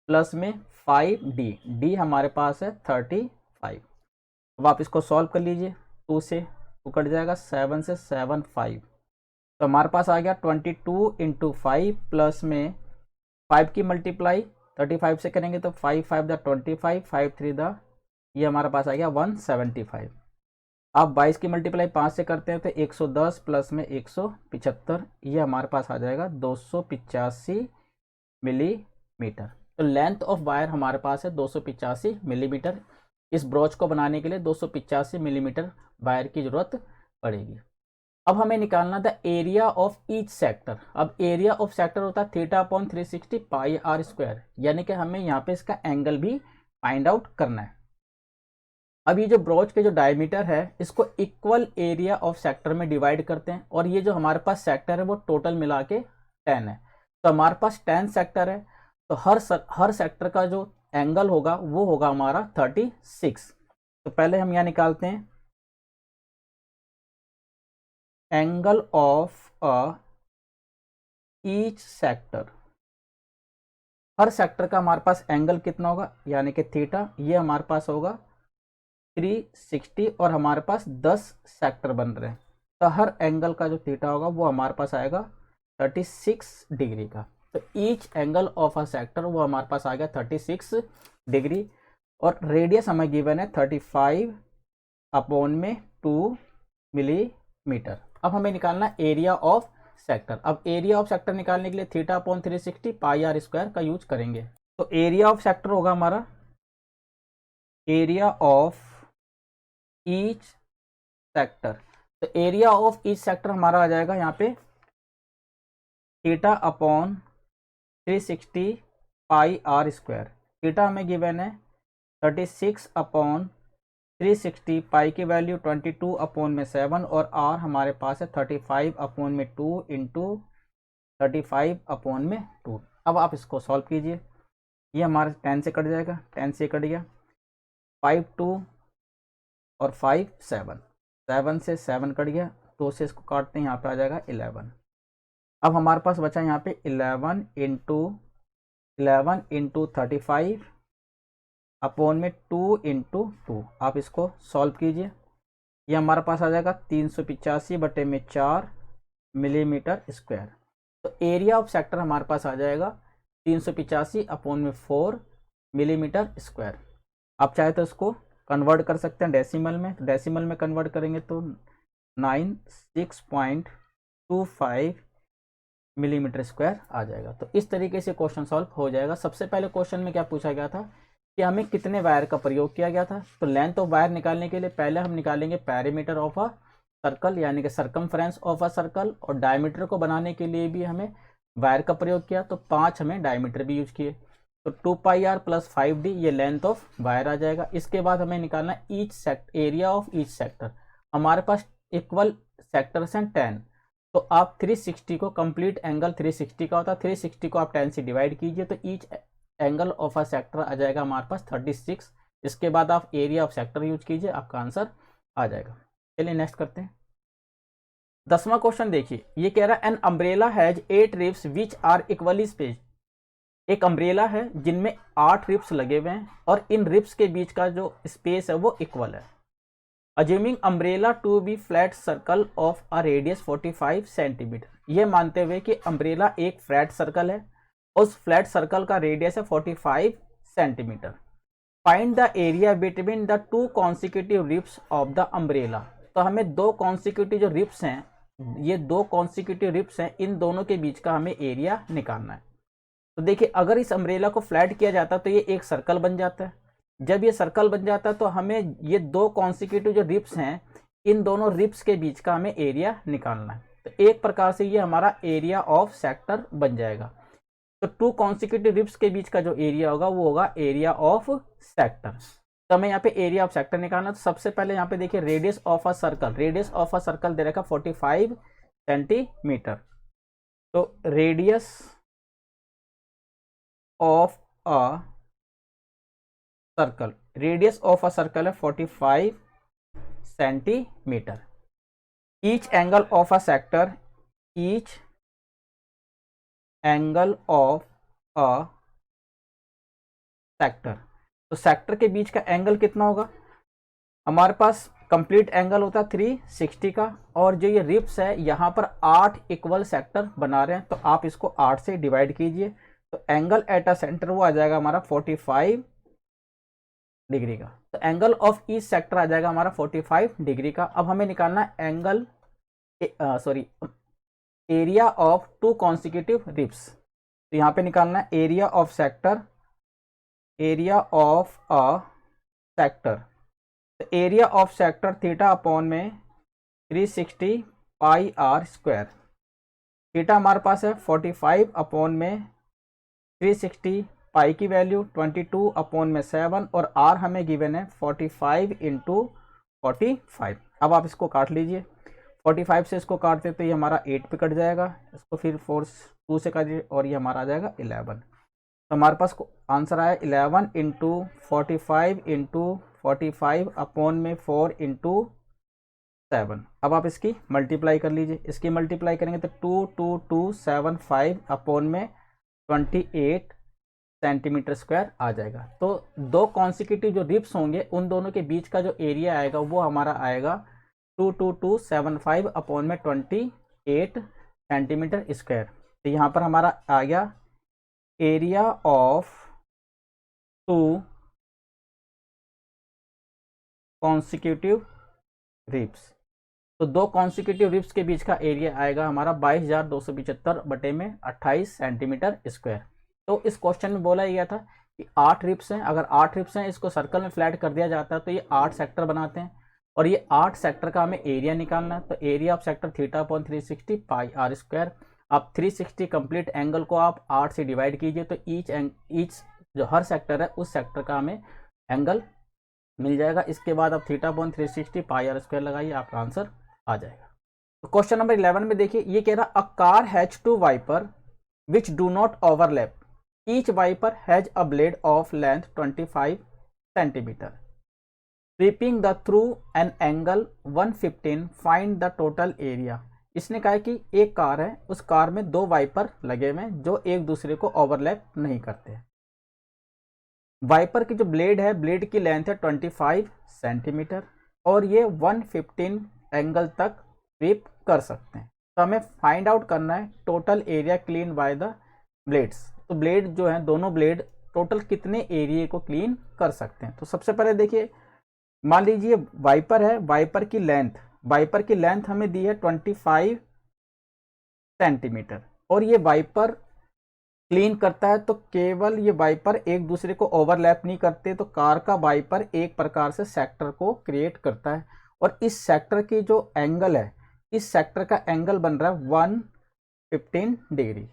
Speaker 1: प्लस में 5 डी, डी हमारे पास है 35। अब आप इसको सॉल्व कर लीजिए, 2 से 2 कट जाएगा, 7 से 7 5। तो हमारे पास आ गया 22 इंटू 5 प्लस में 5 की मल्टीप्लाई 35 से करेंगे तो 5 5 द 25, 5 3 द, ये हमारे पास आ गया 175। आप 22 की मल्टीप्लाई 5 से करते हैं तो 110 प्लस में 175, ये हमारे पास आ जाएगा 285 मिलीमीटर। तो लेंथ ऑफ वायर हमारे पास है 285 मिलीमीटर। इस ब्रोच को बनाने के लिए 285 मिलीमीटर वायर की जरूरत पड़ेगी। अब हमें निकालना था एरिया ऑफ ईच सेक्टर। अब एरिया ऑफ सेक्टर होता है theta upon 360 pi are square, यानी कि हमें यहाँ पे इसका एंगल भी फाइंड आउट करना है। अब ये जो ब्रोच के जो डायमीटर है इसको इक्वल एरिया ऑफ सेक्टर में डिवाइड करते हैं, और ये जो हमारे पास सेक्टर है वो टोटल मिला के 10 है। तो हमारे पास 10 सेक्टर है, तो हर सेक्टर का जो एंगल होगा वो होगा हमारा 36। तो पहले हम यहाँ निकालते हैं angle of a each sector. Her sector का हमारे पास एंगल कितना होगा, यानी कि थीटा, ये हमारे पास होगा 360 और हमारे पास 10 सेक्टर बन रहे हैं। तो हर एंगल का जो थीटा होगा वो हमारे पास आएगा 36 डिग्री का। तो each angle of a sector वो हमारे पास आ गया 36 डिग्री, और रेडियस हमें गिवन है 35 अपॉन में 2 मिलीमीटर। अब हमें निकालना एरिया ऑफ सेक्टर। अब एरिया ऑफ सेक्टर निकालने के लिए theta upon 360 pi are square का यूज करेंगे। तो एरिया ऑफ सेक्टर होगा हमारा एरिया ऑफ ईच सेक्टर। तो एरिया ऑफ ईच सेक्टर हमारा आ जाएगा यहाँ पे theta upon 360 pi are square. Theta हमें गिवन है 36 अपॉन 360, पाई की वैल्यू 22 अपॉन में 7 और आर हमारे पास है 35 अपॉन में 2 इंटू 35 अपॉन में 2। अब आप इसको सॉल्व कीजिए, ये हमारे 10 से कट जाएगा, 10 से कट गया, 5 2 और 5 7, 7 से 7 कट गया, 2 से इसको काटते हैं, यहाँ पे आ जाएगा 11। अब हमारे पास बचा यहाँ पे 11 इंटू 35 अपॉन में 2 इंटू 2। आप इसको सॉल्व कीजिए, ये हमारे पास आ जाएगा 385 बटे में 4 मिलीमीटर स्क्वायर। तो एरिया ऑफ सेक्टर हमारे पास आ जाएगा 385/4 मिलीमीटर स्क्वायर। आप चाहे तो इसको कन्वर्ट कर सकते हैं डेसिमल में, तो डेसिमल में कन्वर्ट करेंगे तो 96.25 मिलीमीटर स्क्वायर आ जाएगा। तो इस तरीके से क्वेश्चन सॉल्व हो जाएगा। सबसे पहले क्वेश्चन में क्या पूछा गया था कि हमें कितने वायर का प्रयोग किया गया था। तो लेंथ ऑफ वायर निकालने के लिए पहले हम निकालेंगे पेरीमीटर ऑफ अ सर्कल, यानी कि सर्कमफ्रेंस ऑफ अ सर्कल, और डायमीटर को बनाने के लिए भी हमें वायर का प्रयोग किया, तो 5 हमें डायमीटर भी यूज किए। तो 2πr + 5d ये लेंथ ऑफ वायर आ जाएगा। इसके बाद हमें निकालना एरिया ऑफ ईच सेक्टर। हमारे पास इक्वल सेक्टर्स हैं 10, तो आप 360 को, कंप्लीट एंगल 360 का होता है, 360 को आप 10 से डिवाइड कीजिए, तो each angle of a sector आ जाएगा हमारे पास 36। इसके बाद आप एरिया ऑफ सेक्टर यूज कीजिए, आपका आंसर आ जाएगा। चलिए नेक्स्ट करते हैं। 10वां क्वेश्चन देखिए, ये कह रहा है an umbrella has 8 ribs which are equally spaced. एक अम्ब्रेला है जिनमें 8 रिब्स लगे हुए हैं और इन रिब्स के बीच का जो स्पेस है वो इक्वल है। Assuming umbrella to be flat circle of a radius 45 centimetre. ये मानते हुए कि अम्ब्रेला एक फ्लैट सर्कल है, उस फ्लैट सर्कल का रेडियस है 45 centimetre. Find the area between the 2 consecutive ribs of the umbrella. तो हमें 2 कॉन्सिक्यूटिव जो रिब्स हैं, ये 2 कॉन्सिक्यूटिव रिब्स हैं, इन दोनों के बीच का हमें एरिया निकालना है। तो देखिए, अगर इस अम्ब्रेला को फ्लैट किया जाता तो ये एक सर्कल बन जाता है। जब ये सर्कल बन जाता है तो हमें ये 2 कॉन्सिक्यूटिव जो रिब्स हैं, इन दोनों रिब्स के बीच का हमें एरिया निकालना है। तो एक प्रकार से ये हमारा एरिया ऑफ सेक्टर बन जाएगा। तो 2 कॉन्सिक्यूटिव रिब्स के बीच का जो एरिया होगा वो होगा एरिया ऑफ सेक्टर। तो हमें यहाँ पे एरिया ऑफ सेक्टर निकालना। तो सबसे पहले यहाँ पे देखिए radius of a circle, radius of a circle दे रखा 45 सेंटीमीटर। तो radius of a circle, radius of a circle है 45 centimetre. Each angle of a sector, each angle of a sector. तो सेक्टर के बीच का एंगल कितना होगा? हमारे पास कंप्लीट एंगल होता है 360 का, और जो ये रिब्स है यहाँ पर 8 इक्वल सेक्टर बना रहे हैं, तो आप इसको 8 से डिवाइड कीजिए, तो एंगल एट अ सेंटर वो आ जाएगा हमारा 45 डिग्री का। तो एंगल ऑफ ईच सेक्टर आ जाएगा हमारा 45 डिग्री का। अब हमें निकालना है angle area of 2 consecutive ribs. तो यहाँ पे निकालना है area of sector, area of a sector. तो area of sector theta upon में 360 पाई आर स्क्वायर। थीटा हमारे पास है 45 अपॉन में 360, पाई की वैल्यू 22 अपॉन में 7, और आर हमें गिवन है 45 इंटू 45। अब आप इसको काट लीजिए, 45 से इसको काटते तो ये हमारा 8 पे कट जाएगा, इसको फिर 2 से काटिए और ये हमारा आ जाएगा 11। तो हमारे पास आंसर आया 11 इंटू 45 इंटू 45 अपॉन में 4 इंटू 7। अब आप इसकी मल्टीप्लाई कर लीजिए, इसकी मल्टीप्लाई करेंगे तो 22275 अपॉन में 28 सेंटीमीटर स्क्वायर आ जाएगा। तो 2 कॉन्सिक्यूटिव जो रिब्स होंगे उन दोनों के बीच का जो एरिया आएगा वो हमारा आएगा 22275 अपॉन में 28 सेंटीमीटर स्क्वायर। तो यहाँ पर हमारा आ गया एरिया ऑफ 2 कॉन्सिक्यूटिव रिब्स। तो 2 कॉन्सिक्यूटिव रिब्स के बीच का एरिया आएगा हमारा 22,275 बटे में 28 सेंटीमीटर स्क्वायर। तो इस क्वेश्चन में बोला गया था कि 8 रिब्स हैं, अगर 8 रिब्स हैं इसको सर्कल में फ्लैट कर दिया जाता है तो ये 8 सेक्टर बनाते हैं, और ये 8 सेक्टर का हमें एरिया निकालना है। तो area of sector theta upon 360 pi are square. आप 360 कंप्लीट एंगल को आप 8 से डिवाइड कीजिए, तो ईच जो हर सेक्टर है उस सेक्टर का हमें एंगल मिल जाएगा। इसके बाद आप theta upon 360 pi are square लगाइए, आपका आंसर आ जाएगा। तो क्वेश्चन नंबर 11 में देखिए, ये कह रहा a car has 2 wiper which do not overlap, each wiper has a blade of length 25 centimetre, sweeping the through an angle 115, find the total area. इसने कहा कि एक कार है, उस कार में 2 वाइपर लगे हुए हैं जो एक दूसरे को ओवरलैप नहीं करते। वाइपर की जो ब्लेड है, ब्लेड की लेंथ है 25 सेंटीमीटर और ये 115 एंगल तक स्वीप कर सकते हैं। तो हमें फाइंड आउट करना है total area clean by the blades. तो ब्लेड जो है, दोनों ब्लेड टोटल कितने एरिया को क्लीन कर सकते हैं। तो सबसे पहले देखिए, मान लीजिए वाइपर है, वाइपर की लेंथ हमें दी है 25 सेंटीमीटर, और ये वाइपर क्लीन करता है तो केवल ये वाइपर एक दूसरे को ओवरलैप नहीं करते, तो कार का वाइपर एक प्रकार से सेक्टर को क्रिएट करता है, और इस सेक्टर की जो एंगल है, इस सेक्टर का एंगल बन रहा है 115 डिग्री।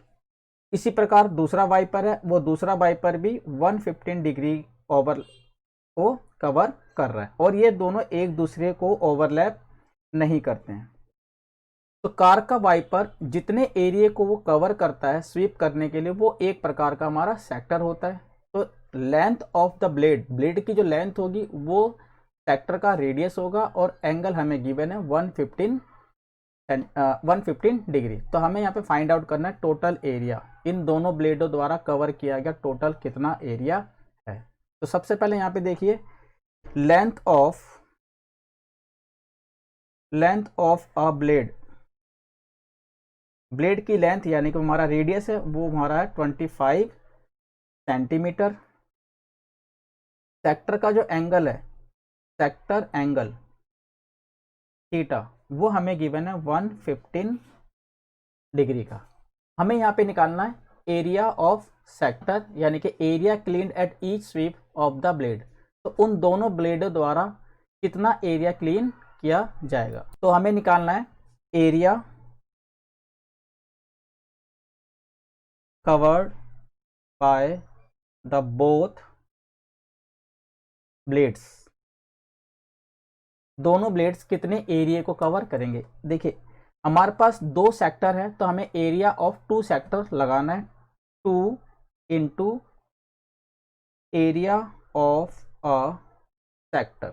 Speaker 1: इसी प्रकार दूसरा वाइपर है, वो दूसरा वाइपर भी 115 डिग्री ओवर को कवर कर रहा है, और ये दोनों एक दूसरे को ओवरलैप नहीं करते हैं। तो कार का वाइपर जितने एरिया को वो कवर करता है स्वीप करने के लिए, वो एक प्रकार का हमारा सेक्टर होता है। तो लेंथ ऑफ द ब्लेड की जो लेंथ होगी वो सेक्टर का रेडियस होगा, और एंगल हमें गिवन है 115 डिग्री। तो हमें यहाँ पे फाइंड आउट करना है टोटल एरिया, इन दोनों ब्लेडों द्वारा कवर किया गया टोटल कितना एरिया है। तो सबसे पहले यहाँ पे देखिए, लेंथ ऑफ अ ब्लेड की लेंथ यानी कि हमारा रेडियस है वो हमारा है 25 सेंटीमीटर। सेक्टर का जो एंगल है, सेक्टर एंगल थीटा, वो हमें गिवन है 115 डिग्री का। हमें यहाँ पे निकालना है एरिया ऑफ सेक्टर, यानी कि area clean at each sweep of the blade. तो उन दोनों ब्लेडों द्वारा कितना एरिया क्लीन किया जाएगा। तो हमें निकालना है area covered by the both blades. दोनों ब्लेड्स कितने एरिया को कवर करेंगे। देखिए हमारे पास दो सेक्टर है, तो हमें एरिया ऑफ 2 सेक्टर लगाना है। 2 into area of a sector,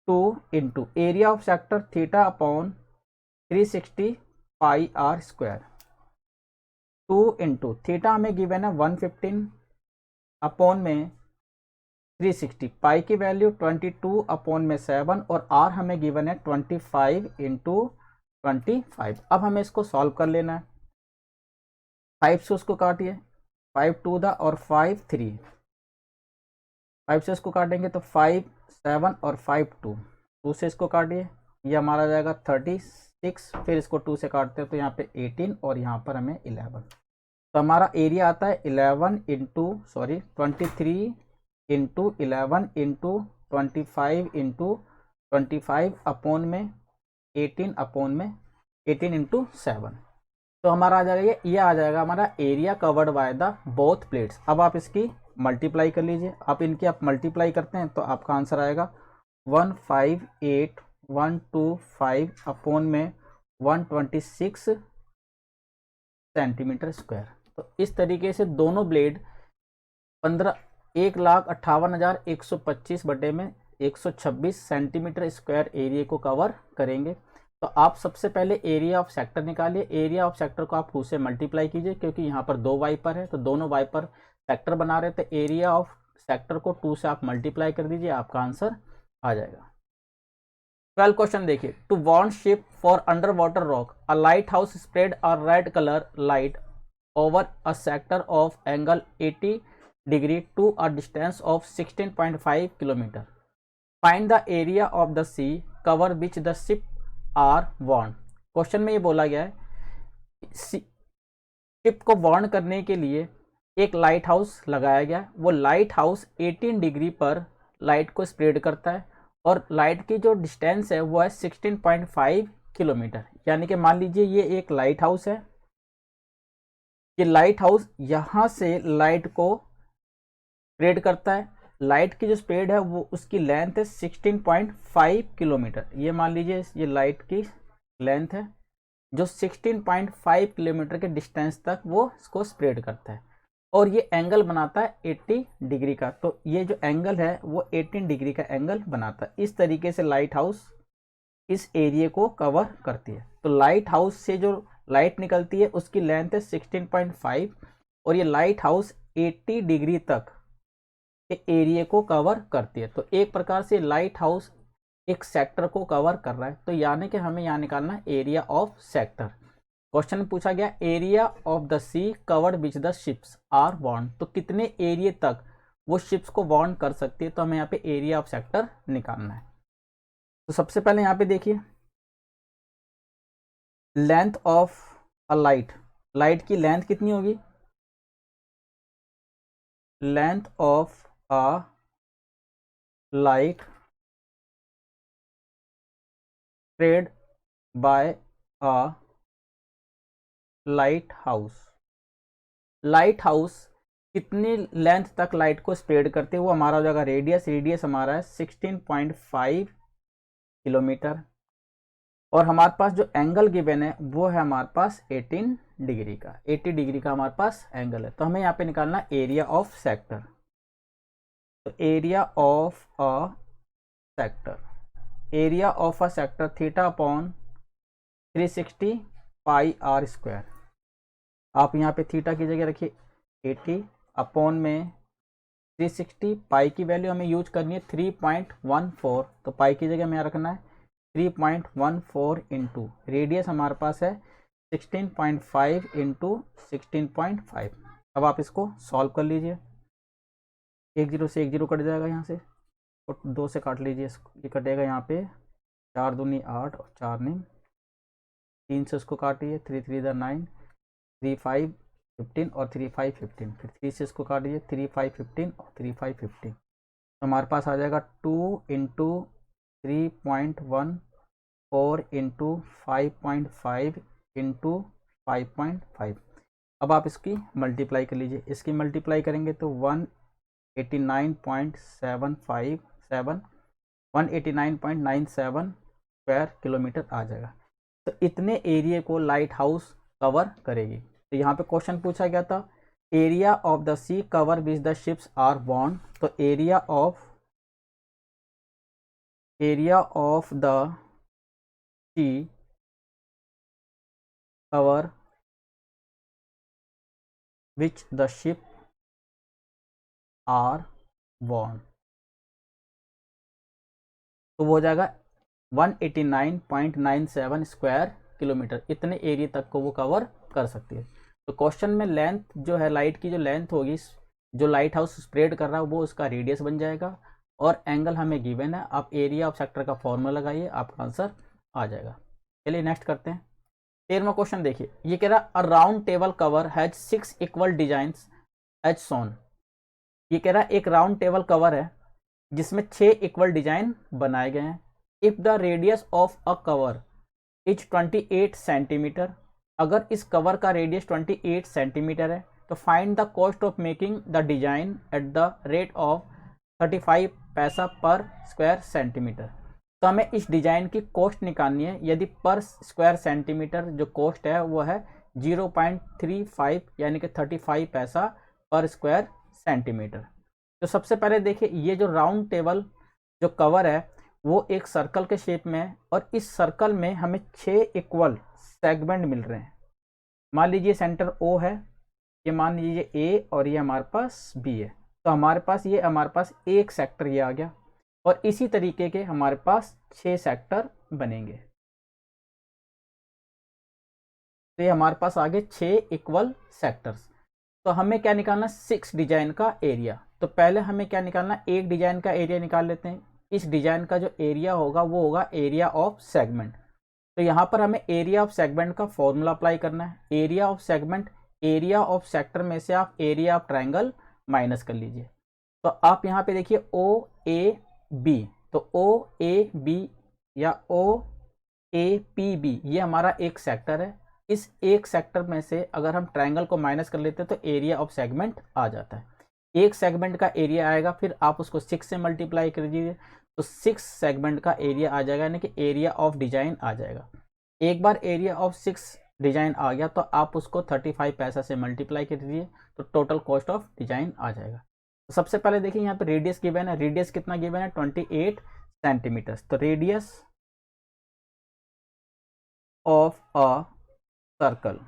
Speaker 1: 2 into area of sector theta upon 360 pi are square, 2 into theta हमें गिवन है 115 अपॉन में 360, पाई की वैल्यू 22 अपॉन में 7, और आर हमें गिवन है 25 इंटू 25। अब हमें इसको सॉल्व कर लेना है। 5 से उसको काटिए, 5 2 दा और 5 3, 5 से इसको काटेंगे तो 5 7 और 5 2, 2 से इसको काटिए, ये हमारा जाएगा 36, फिर इसको 2 से काटते हैं तो यहाँ पे 18 और यहाँ पर हमें 11। तो हमारा एरिया आता है 23 इंटू 11 इंटू 25 इंटू 25 अपॉन में 18 अपॉन में 18 इंटू 7। तो हमारा आ जाएगा ये आ जाएगा हमारा area covered by the both plates. अब आप इसकी मल्टीप्लाई कर लीजिए, आप इनकी आप मल्टीप्लाई करते हैं तो आपका आंसर आएगा 158,125 अपॉन में 126 सेंटीमीटर स्क्वायर। तो इस तरीके से दोनों ब्लेड 1,58,125 बटे में 126 सेंटीमीटर स्क्वायर एरिया को कवर करेंगे। तो आप सबसे पहले एरिया ऑफ सेक्टर निकालिए। एरिया ऑफ सेक्टर को आप 2 से मल्टीप्लाई कीजिए, क्योंकि यहाँ पर 2 वाइपर है तो दोनों वाइपर सेक्टर बना रहे थे। एरिया ऑफ सेक्टर को 2 से आप मल्टीप्लाई कर दीजिए, आपका आंसर आ जाएगा। 12 क्वेश्चन देखिए, to warn ship for underwater rock a lighthouse spread a red colour light over a sector of angle 80 degree to a distance of 16.5 kilometre. Find the area of the sea cover which the ship are warn. Question में ये बोला गया है ship को warn करने के लिए एक लाइट हाउस लगाया गया, वो लाइट हाउस 18 डिग्री पर लाइट को स्प्रेड करता है, और लाइट की जो डिस्टेंस है वो है 16.5 किलोमीटर। यानी कि मान लीजिए ये एक लाइट हाउस है, ये लाइट हाउस यहाँ से लाइट को स्प्रेड करता है। लाइट की जो स्प्रेड है वो उसकी लेंथ है 16.5 किलोमीटर। ये मान लीजिए ये लाइट की लेंथ है जो 16.5 किलोमीटर के डिस्टेंस तक वो इसको स्प्रेड करता है, और ये एंगल बनाता है 80 डिग्री का। तो ये जो एंगल है वो 18 डिग्री का एंगल बनाता है। इस तरीके से लाइट हाउस इस एरिया को कवर करती है। तो लाइट हाउस से जो लाइट निकलती है उसकी लेंथ है 16.5, और ये लाइट हाउस 80 डिग्री तक एरिया को कवर करती है। तो एक प्रकार से लाइट हाउस एक सेक्टर को कवर कर रहा है, तो यानी कि हमें यहाँ निकालना है एरिया ऑफ सेक्टर। क्वेश्चन में पूछा गया area of the sea covered which the ships are bond, तो कितने एरिया तक वो शिप्स को बॉन्ड कर सकती है, तो हमें यहाँ पे एरिया ऑफ सेक्टर निकालना है। तो सबसे पहले यहाँ पे देखिए length of a light, light की लेंथ कितनी होगी, length of a light spread by a light house, light house कितनी लेंथ तक लाइट को स्प्रेड करते हैं, वो हमारा हो जाएगा रेडियस, रेडियस हमारा है 16.5 किलोमीटर, और हमारे पास जो एंगल गिवन है वो है हमारे पास 18 डिग्री का, 80 डिग्री का हमारे पास एंगल है। तो हमें यहाँ पे निकालना एरिया ऑफ सेक्टर, तो area of a sector, area of a sector theta upon 360 pi are square, आप यहाँ पे थीटा की जगह रखिए 80 अपॉन में 360, पाई की वैल्यू हमें यूज करनी है 3.14, तो पाई की जगह में यहाँ रखना है 3.14 इंटू रेडियस हमारे पास है 16.5 इंटू 16.5। अब आप इसको सॉल्व कर लीजिए, 10 से 10 कट जाएगा यहाँ से, और 2 से काट लीजिए, ये कटेगा यहाँ पे 4 दूनी 8 और 4 नहीं 3 से उसको काटिए, 3 3 इधर 9, 3 5 15 और 3 5 15, फिर 3 से इसको काटिए 3 5 15 और 3 5 15, तो हमारे पास आ जाएगा 2 इंटू 3.14 इंटू 5.5 इंटू 5.5। अब आप इसकी मल्टीप्लाई कर लीजिए, इसकी मल्टीप्लाई करेंगे तो 189.97 स्क्वायर किलोमीटर आ जाएगा। तो इतने एरिया को लाइट हाउस कवर करेगी। तो यहाँ पे क्वेश्चन पूछा गया था area of the sea cover which the ships are bond, तो area of the sea cover which the ship are bond, तो वो हो जाएगा 189.97 स्क्वायर किलोमीटर, इतने एरिया तक को वो कवर कर सकती है। तो क्वेश्चन में लेंथ जो है लाइट की, जो लेंथ होगी जो लाइट हाउस स्प्रेड कर रहा है वो उसका रेडियस बन जाएगा, और एंगल हमें गिवन है, आप एरिया ऑफ सेक्टर का फॉर्मूला लगाइए, आपका आंसर आ जाएगा। चलिए नेक्स्ट करते हैं। 13वां क्वेश्चन देखिए, ये कह रहा a round table cover has 6 equal designs as shown, ये कह रहा एक राउंड टेबल कवर है जिसमें 6 इक्वल डिजाइन बनाए गए हैं। If the radius of a cover is 28 centimetre, अगर इस कवर का रेडियस 28 सेंटीमीटर है तो find the cost of making the design at the rate of 35 पैसा पर स्क्वायर सेंटीमीटर। तो हमें इस डिजाइन की कॉस्ट निकालनी है, यदि पर स्क्वायर सेंटीमीटर जो कॉस्ट है वो है 0.35 यानी कि 35 पैसा पर स्क्वायर सेंटीमीटर। तो सबसे पहले देखिए ये जो राउंड टेबल जो कवर है वो एक सर्कल के शेप में है, और इस सर्कल में हमें 6 इक्वल सेगमेंट मिल रहे हैं। मान लीजिए सेंटर O है, ये मान लीजिए A, और ये हमारे पास B है, तो हमारे पास एक सेक्टर ये आ गया, और इसी तरीके के हमारे पास 6 सेक्टर बनेंगे। तो ये हमारे पास आगे 6 इक्वल सेक्टर्स। तो हमें क्या निकालना, 6 डिजाइन का एरिया। तो पहले हमें क्या निकालना, एक डिजाइन का एरिया निकाल लेते हैं। इस डिजाइन का जो एरिया होगा वो होगा एरिया ऑफ सेगमेंट। तो यहाँ पर हमें एरिया ऑफ सेगमेंट का फॉर्मूला अप्लाई करना है। Area of segment, area of sector में से आप एरिया ऑफ ट्रायंगल माइनस कर लीजिए। तो आप यहाँ पे देखिए ओ ए बी, तो ओ ए बी या ओ ए पी बी ये हमारा एक सेक्टर है। इस एक सेक्टर में से अगर हम ट्रायंगल को माइनस कर लेते हैं तो एरिया ऑफ सेगमेंट आ जाता है। एक सेगमेंट का एरिया आएगा, फिर आप उसको 6 से मल्टीप्लाई कर दीजिए तो 6 सेगमेंट का एरिया आ जाएगा, यानी कि एरिया ऑफ डिजाइन आ जाएगा। एक बार एरिया ऑफ 6 डिजाइन आ गया तो आप उसको 35 पैसा से मल्टीप्लाई कर दीजिए तो टोटल कॉस्ट ऑफ डिजाइन आ जाएगा। तो सबसे पहले देखिए यहाँ पे रेडियस गिवन है, रेडियस कितना गिवन है 28 सेंटीमीटर। तो radius of a circle,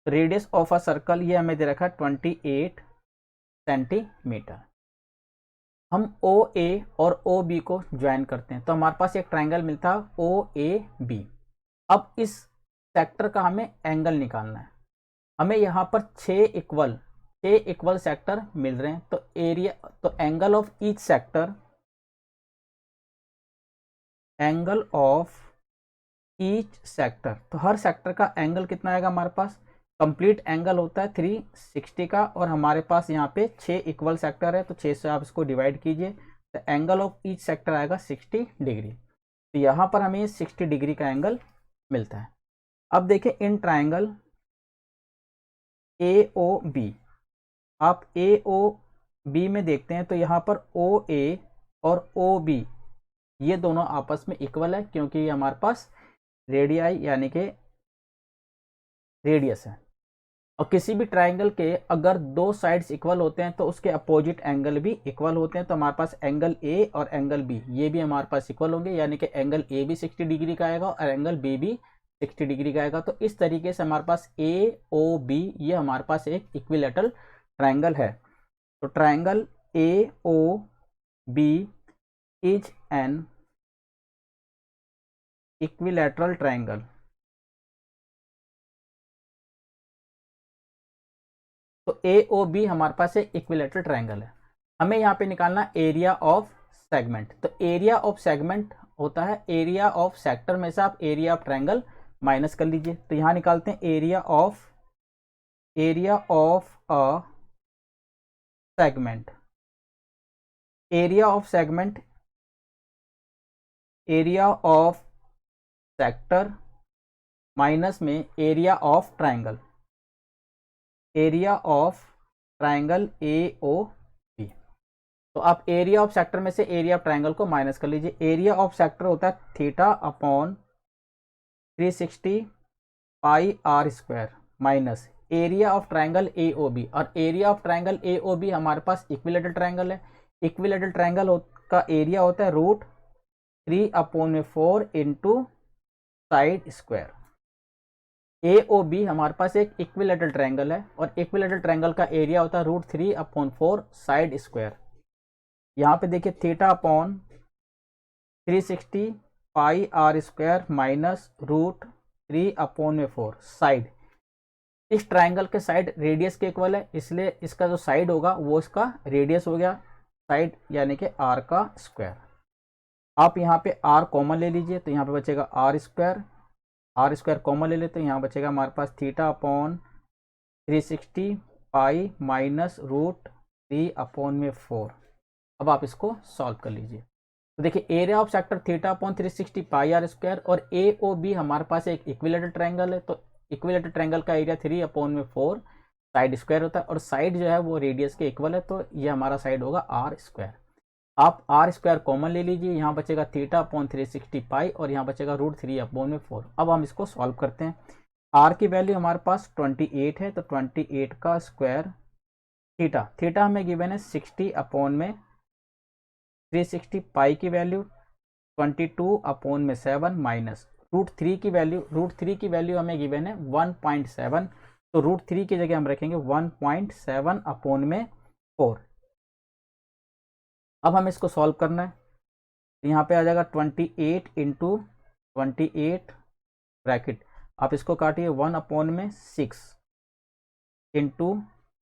Speaker 1: radius of a circle ये हमें दे रखा है 28 सेंटीमीटर। हम ओ ए और ओ बी को ज्वाइन करते हैं तो हमारे पास एक ट्राइंगल मिलता है ओ ए बी। अब इस सेक्टर का हमें एंगल निकालना है। हमें यहाँ पर 6 इक्वल सेक्टर मिल रहे हैं तो एरिया, तो angle of each sector, angle of each sector, तो हर सेक्टर का एंगल कितना आएगा हमारे पास, कंप्लीट एंगल होता है 360 का, और हमारे पास यहाँ पे 6 इक्वल सेक्टर है तो 6 से आप इसको डिवाइड कीजिए तो एंगल ऑफ ईच सेक्टर आएगा 60 डिग्री। तो यहाँ पर हमें 60 डिग्री का एंगल मिलता है। अब देखिए in triangle A O B, आप ए ओ बी में देखते हैं तो यहाँ पर ओ ए और ओ बी ये दोनों आपस में इक्वल है क्योंकि ये हमारे पास रेडियाई यानी कि रेडियस है। और किसी भी ट्राइंगल के अगर दो साइड्स इक्वल होते हैं तो उसके अपोजिट एंगल भी इक्वल होते हैं। तो हमारे पास एंगल ए और एंगल बी ये भी हमारे पास इक्वल होंगे, यानी कि एंगल ए भी 60 डिग्री का आएगा और एंगल बी भी 60 डिग्री का आएगा। तो इस तरीके से हमारे पास ए ओ बी ये हमारे पास एक इक्विलेटरल ट्राइंगल है। तो triangle A O B is an equilateral triangle. तो ए ओ बी हमारे पास एक इक्विलेटरल ट्राइंगल है। हमें यहाँ पे निकालना एरिया ऑफ सेगमेंट। तो एरिया ऑफ सेगमेंट होता है एरिया ऑफ सेक्टर में से आप एरिया ऑफ ट्राइंगल माइनस कर लीजिए। तो यहाँ निकालते हैं area of a segment. Area of segment, area of sector minus में area of triangle, area of triangle A O B. तो आप एरिया ऑफ सेक्टर में से एरिया ऑफ ट्राइंगल को माइनस कर लीजिए। एरिया ऑफ सेक्टर होता है theta upon 360 pi are square minus area of triangle A O B. और area of triangle A O B हमारे पास इक्विलेटरल ट्राइंगल है। इक्विलेटरल ट्राइंगल का एरिया होता है √3/4 इंटू साइड स्क्वायर। ए ओ बी हमारे पास एक इक्विलेटरल ट्राइंगल है और इक्विलेटरल ट्राइंगल का एरिया होता है √3/4 साइड स्क्वायर। यहाँ पे देखिए theta upon 360 pi are square minus √3/4 side. इस ट्राइंगल के साइड रेडियस के इक्वल है इसलिए इसका जो साइड होगा वो इसका रेडियस हो गया, साइड यानी कि आर का स्क्वायर। आप यहाँ पे आर कॉमन ले लीजिए तो यहाँ पे बचेगा आर स्क्वायर कॉमन ले लेते हैं, यहाँ बचेगा हमारे पास थीटा अपॉन 360 पाई माइनस √3/4। अब आप इसको सॉल्व कर लीजिए। तो देखिए area of sector theta upon 360 pi are square और ए ओ बी हमारे पास एक इक्विलेटरल ट्राइंगल है। तो इक्विलेटरल ट्राइंगल का एरिया 3/4 साइड स्क्वायर होता है और साइड जो है वो रेडियस के इक्वल है तो ये हमारा साइड होगा आर स्क्वायर। आप आर स्क्वायर कॉमन ले लीजिए, यहाँ बचेगा थीटा अपॉन 360 पाई और यहाँ बचेगा √3/4। अब हम इसको सॉल्व करते हैं। आर की वैल्यू हमारे पास 28 है तो 28 का स्क्वायर थीटा हमें गिवन है 60/360 पाई की वैल्यू 22/7 माइनस √3 की वैल्यू हमें गिवन है 1.7 तो √3 की जगह हम रखेंगे 1.7/4। अब हमें इसको सॉल्व करना है। यहाँ पे आ जाएगा 28 इंटू 28 ब्रैकेट, आप इसको काटिए 1/6 इंटू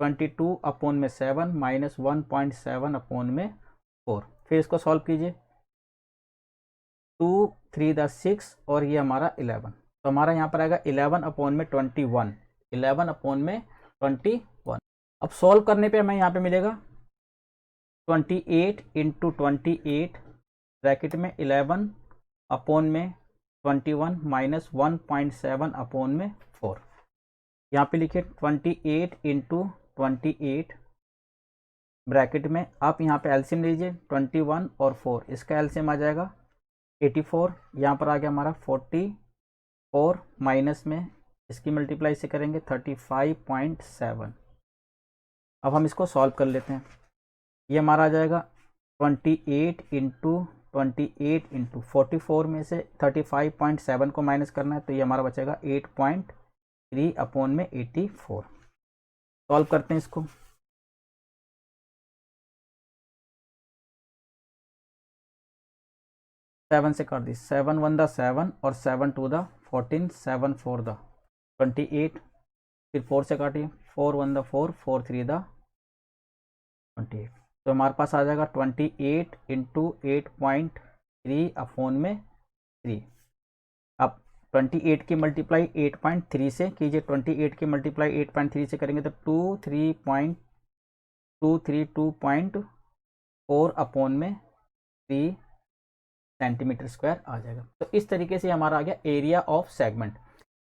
Speaker 1: 22/7 माइनस 1.7/4। फिर इसको सॉल्व कीजिए 2 3 6 और ये हमारा 11। तो हमारा यहाँ पर आएगा 11/21 11/21। अब सॉल्व करने पे हमें यहाँ पे मिलेगा 28 इंटू 28 ब्रैकेट में 11/21 माइनस 1.7/4। यहाँ पे लिखिए 28 इंटू 28 ब्रैकेट में आप यहाँ पे एलसीएम लीजिए 21 और 4, इसका एलसीएम आ जाएगा 84। यहाँ पर आ गया हमारा 44 माइनस में इसकी मल्टीप्लाई से करेंगे 35.7। अब हम इसको सॉल्व कर लेते हैं। ये हमारा आ जाएगा 28 इंटू 44 में से 35.7 को माइनस करना है तो ये हमारा बचेगा 8.3/84। सॉल्व करते हैं इसको। 7 से काट दी, 7 1 द 7 और 7 2 द 14, 7 4 द 28, फिर 4 से काटिए, 4 1 द 4, 4 3 द 28, तो हमारे पास आ जाएगा 28 इंटू 8.3 अपॉन में 3। अब 28 की मल्टीप्लाई 8.3 से कीजिए, 28 की मल्टीप्लाई 8.3 से करेंगे तो 232.4 अपॉन में 3 सेंटीमीटर स्क्वायर आ जाएगा। तो इस तरीके से हमारा आ गया एरिया ऑफ सेगमेंट।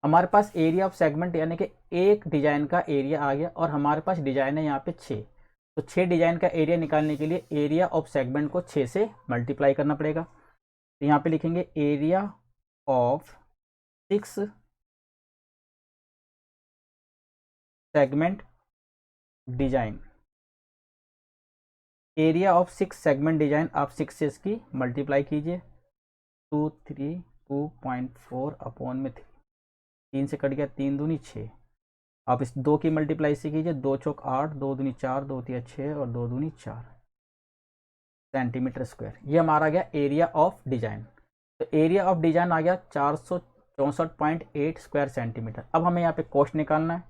Speaker 1: हमारे पास एरिया ऑफ सेगमेंट यानी कि एक डिजाइन का एरिया आ गया, और हमारे पास डिजाइन है यहाँ पे 6, तो 6 डिजाइन का एरिया निकालने के लिए एरिया ऑफ सेगमेंट को 6 से मल्टीप्लाई करना पड़ेगा। तो यहाँ पे लिखेंगे area of 6 segment design, area of 6 segment design आप 6 से इसकी मल्टीप्लाई कीजिए, 232.4 अपॉन में 3 से कट गया, 3 दूनी 6, आप इस 2 की मल्टीप्लाई से कीजिए, 2 चौक 8, 2 दूनी 4, 2 तिया 6 और 2 दूनी 4 सेंटीमीटर स्क्वायर। ये हमारा आ गया एरिया ऑफ डिजाइन। तो एरिया ऑफ डिजाइन आ गया 464.8 स्क्वायर सेंटीमीटर। अब हमें यहाँ पे कॉस्ट निकालना है,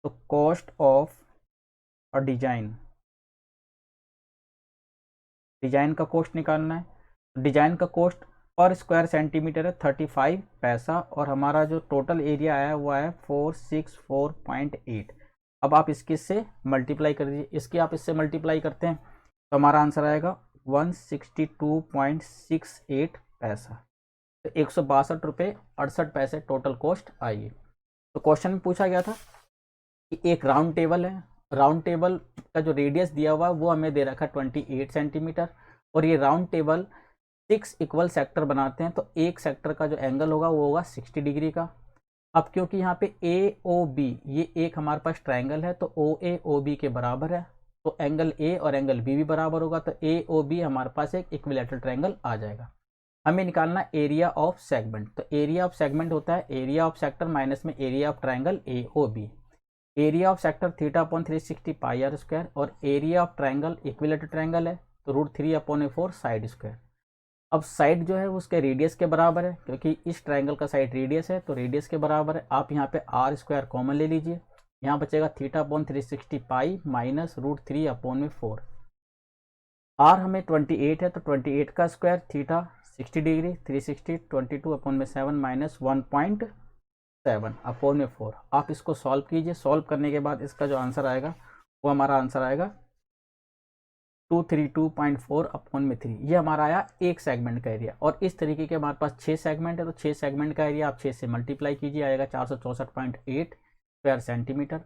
Speaker 1: तो cost of a design, design का कॉस्ट निकालना है। डिजाइन का कॉस्ट पर स्क्वायर सेंटीमीटर है 35 पैसा, और हमारा जो टोटल एरिया आया वो आया 464.8। अब आप इसके से मल्टीप्लाई कर दीजिए, इसकी आप इससे मल्टीप्लाई करते हैं तो हमारा आंसर आएगा 162.68 पैसा। तो 162 रुपये 68 पैसे टोटल कॉस्ट आएगी। तो क्वेश्चन में पूछा गया था कि एक राउंड टेबल है, राउंड टेबल का जो रेडियस दिया हुआ है वो हमें दे रखा है 28 सेंटीमीटर, और ये राउंड टेबल 6 इक्वल सेक्टर बनाते हैं, तो एक सेक्टर का जो एंगल होगा वो होगा 60 डिग्री का। अब क्योंकि यहाँ पे ए ओ बी ये एक हमारे पास ट्राइंगल है, तो ओ ए ओ बी के बराबर है, तो एंगल ए और एंगल बी भी बराबर होगा, तो ए ओ बी हमारे पास एक इक्विलैटरल ट्राइंगल आ जाएगा। हमें निकालना एरिया ऑफ सेगमेंट, तो एरिया ऑफ सेगमेंट होता है एरिया ऑफ सेक्टर माइनस में area of triangle A O B. Area of sector theta upon 360 pi are square, और area of triangle equilateral triangle है तो √3 अपॉन 4 साइड स्क्वायर। अब side जो है उसके रेडियस के बराबर है, क्योंकि इस ट्राइंगल का साइड रेडियस है तो रेडियस के बराबर है। आप यहाँ पे आर स्क्वायर कॉमन ले लीजिए, यहाँ बचेगा theta upon 360 pi minus √3 upon में 4। आर हमें 28 है तो 28 का स्क्वायर थीटा 60 डिग्री, 360 22 अपॉन में 7 माइनस 1.7 अपॉन में 4। आप इसको सॉल्व कीजिए, सॉल्व करने के बाद इसका जो आंसर आएगा वो हमारा आंसर आएगा 232.4 अपॉन में 3। ये हमारा आया एक सेगमेंट का एरिया। और इस तरीके के हमारे पास 6 सेगमेंट है, तो 6 सेगमेंट का एरिया आप 6 से मल्टीप्लाई कीजिए, आएगा 464.8 स्क्वायर सेंटीमीटर।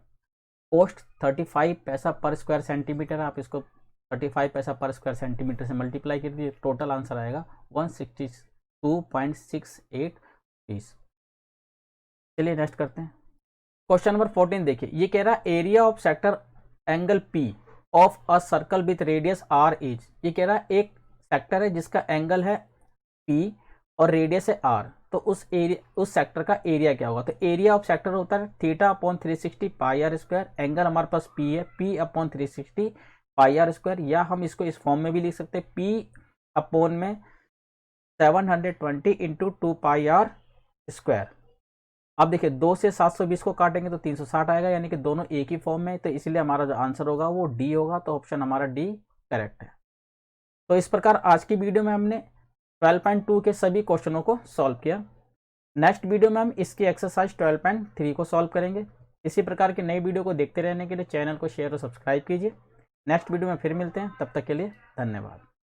Speaker 1: कॉस्ट 35 पैसा पर स्क्वायर सेंटीमीटर, आप इसको 35 पैसा पर स्क्वायर सेंटीमीटर से मल्टीप्लाई कर दीजिए, टोटल आंसर आएगा 162.68 रुपीस। चलिए नेक्स्ट करते हैं। क्वेश्चन नंबर 14 देखिए, ये कह रहा area of sector angle P of a circle with radius R is. ये कह रहा है एक सेक्टर है जिसका एंगल है पी और रेडियस है आर, तो उस सेक्टर का एरिया क्या होगा। तो एरिया ऑफ सेक्टर होता है theta upon 360 pi are square, angle हमारे पास पी है, P upon 360 pi are square, या हम इसको इस फॉर्म में भी लिख सकते हैं पी अपॉन में 720 इंटू 2 पाई आर स्क्वायर। अब देखिए 2 से 720 को काटेंगे तो 360 आएगा, यानी कि दोनों एक ही फॉर्म में, तो इसलिए हमारा जो आंसर होगा वो डी होगा, तो ऑप्शन हमारा डी करेक्ट है। तो इस प्रकार आज की वीडियो में हमने 12.2 के सभी क्वेश्चनों को सॉल्व किया। नेक्स्ट वीडियो में हम इसकी एक्सरसाइज 12.3 को सॉल्व करेंगे। इसी प्रकार की नई वीडियो को देखते रहने के लिए चैनल को शेयर और सब्सक्राइब कीजिए। नेक्स्ट वीडियो में फिर मिलते हैं, तब तक के लिए धन्यवाद।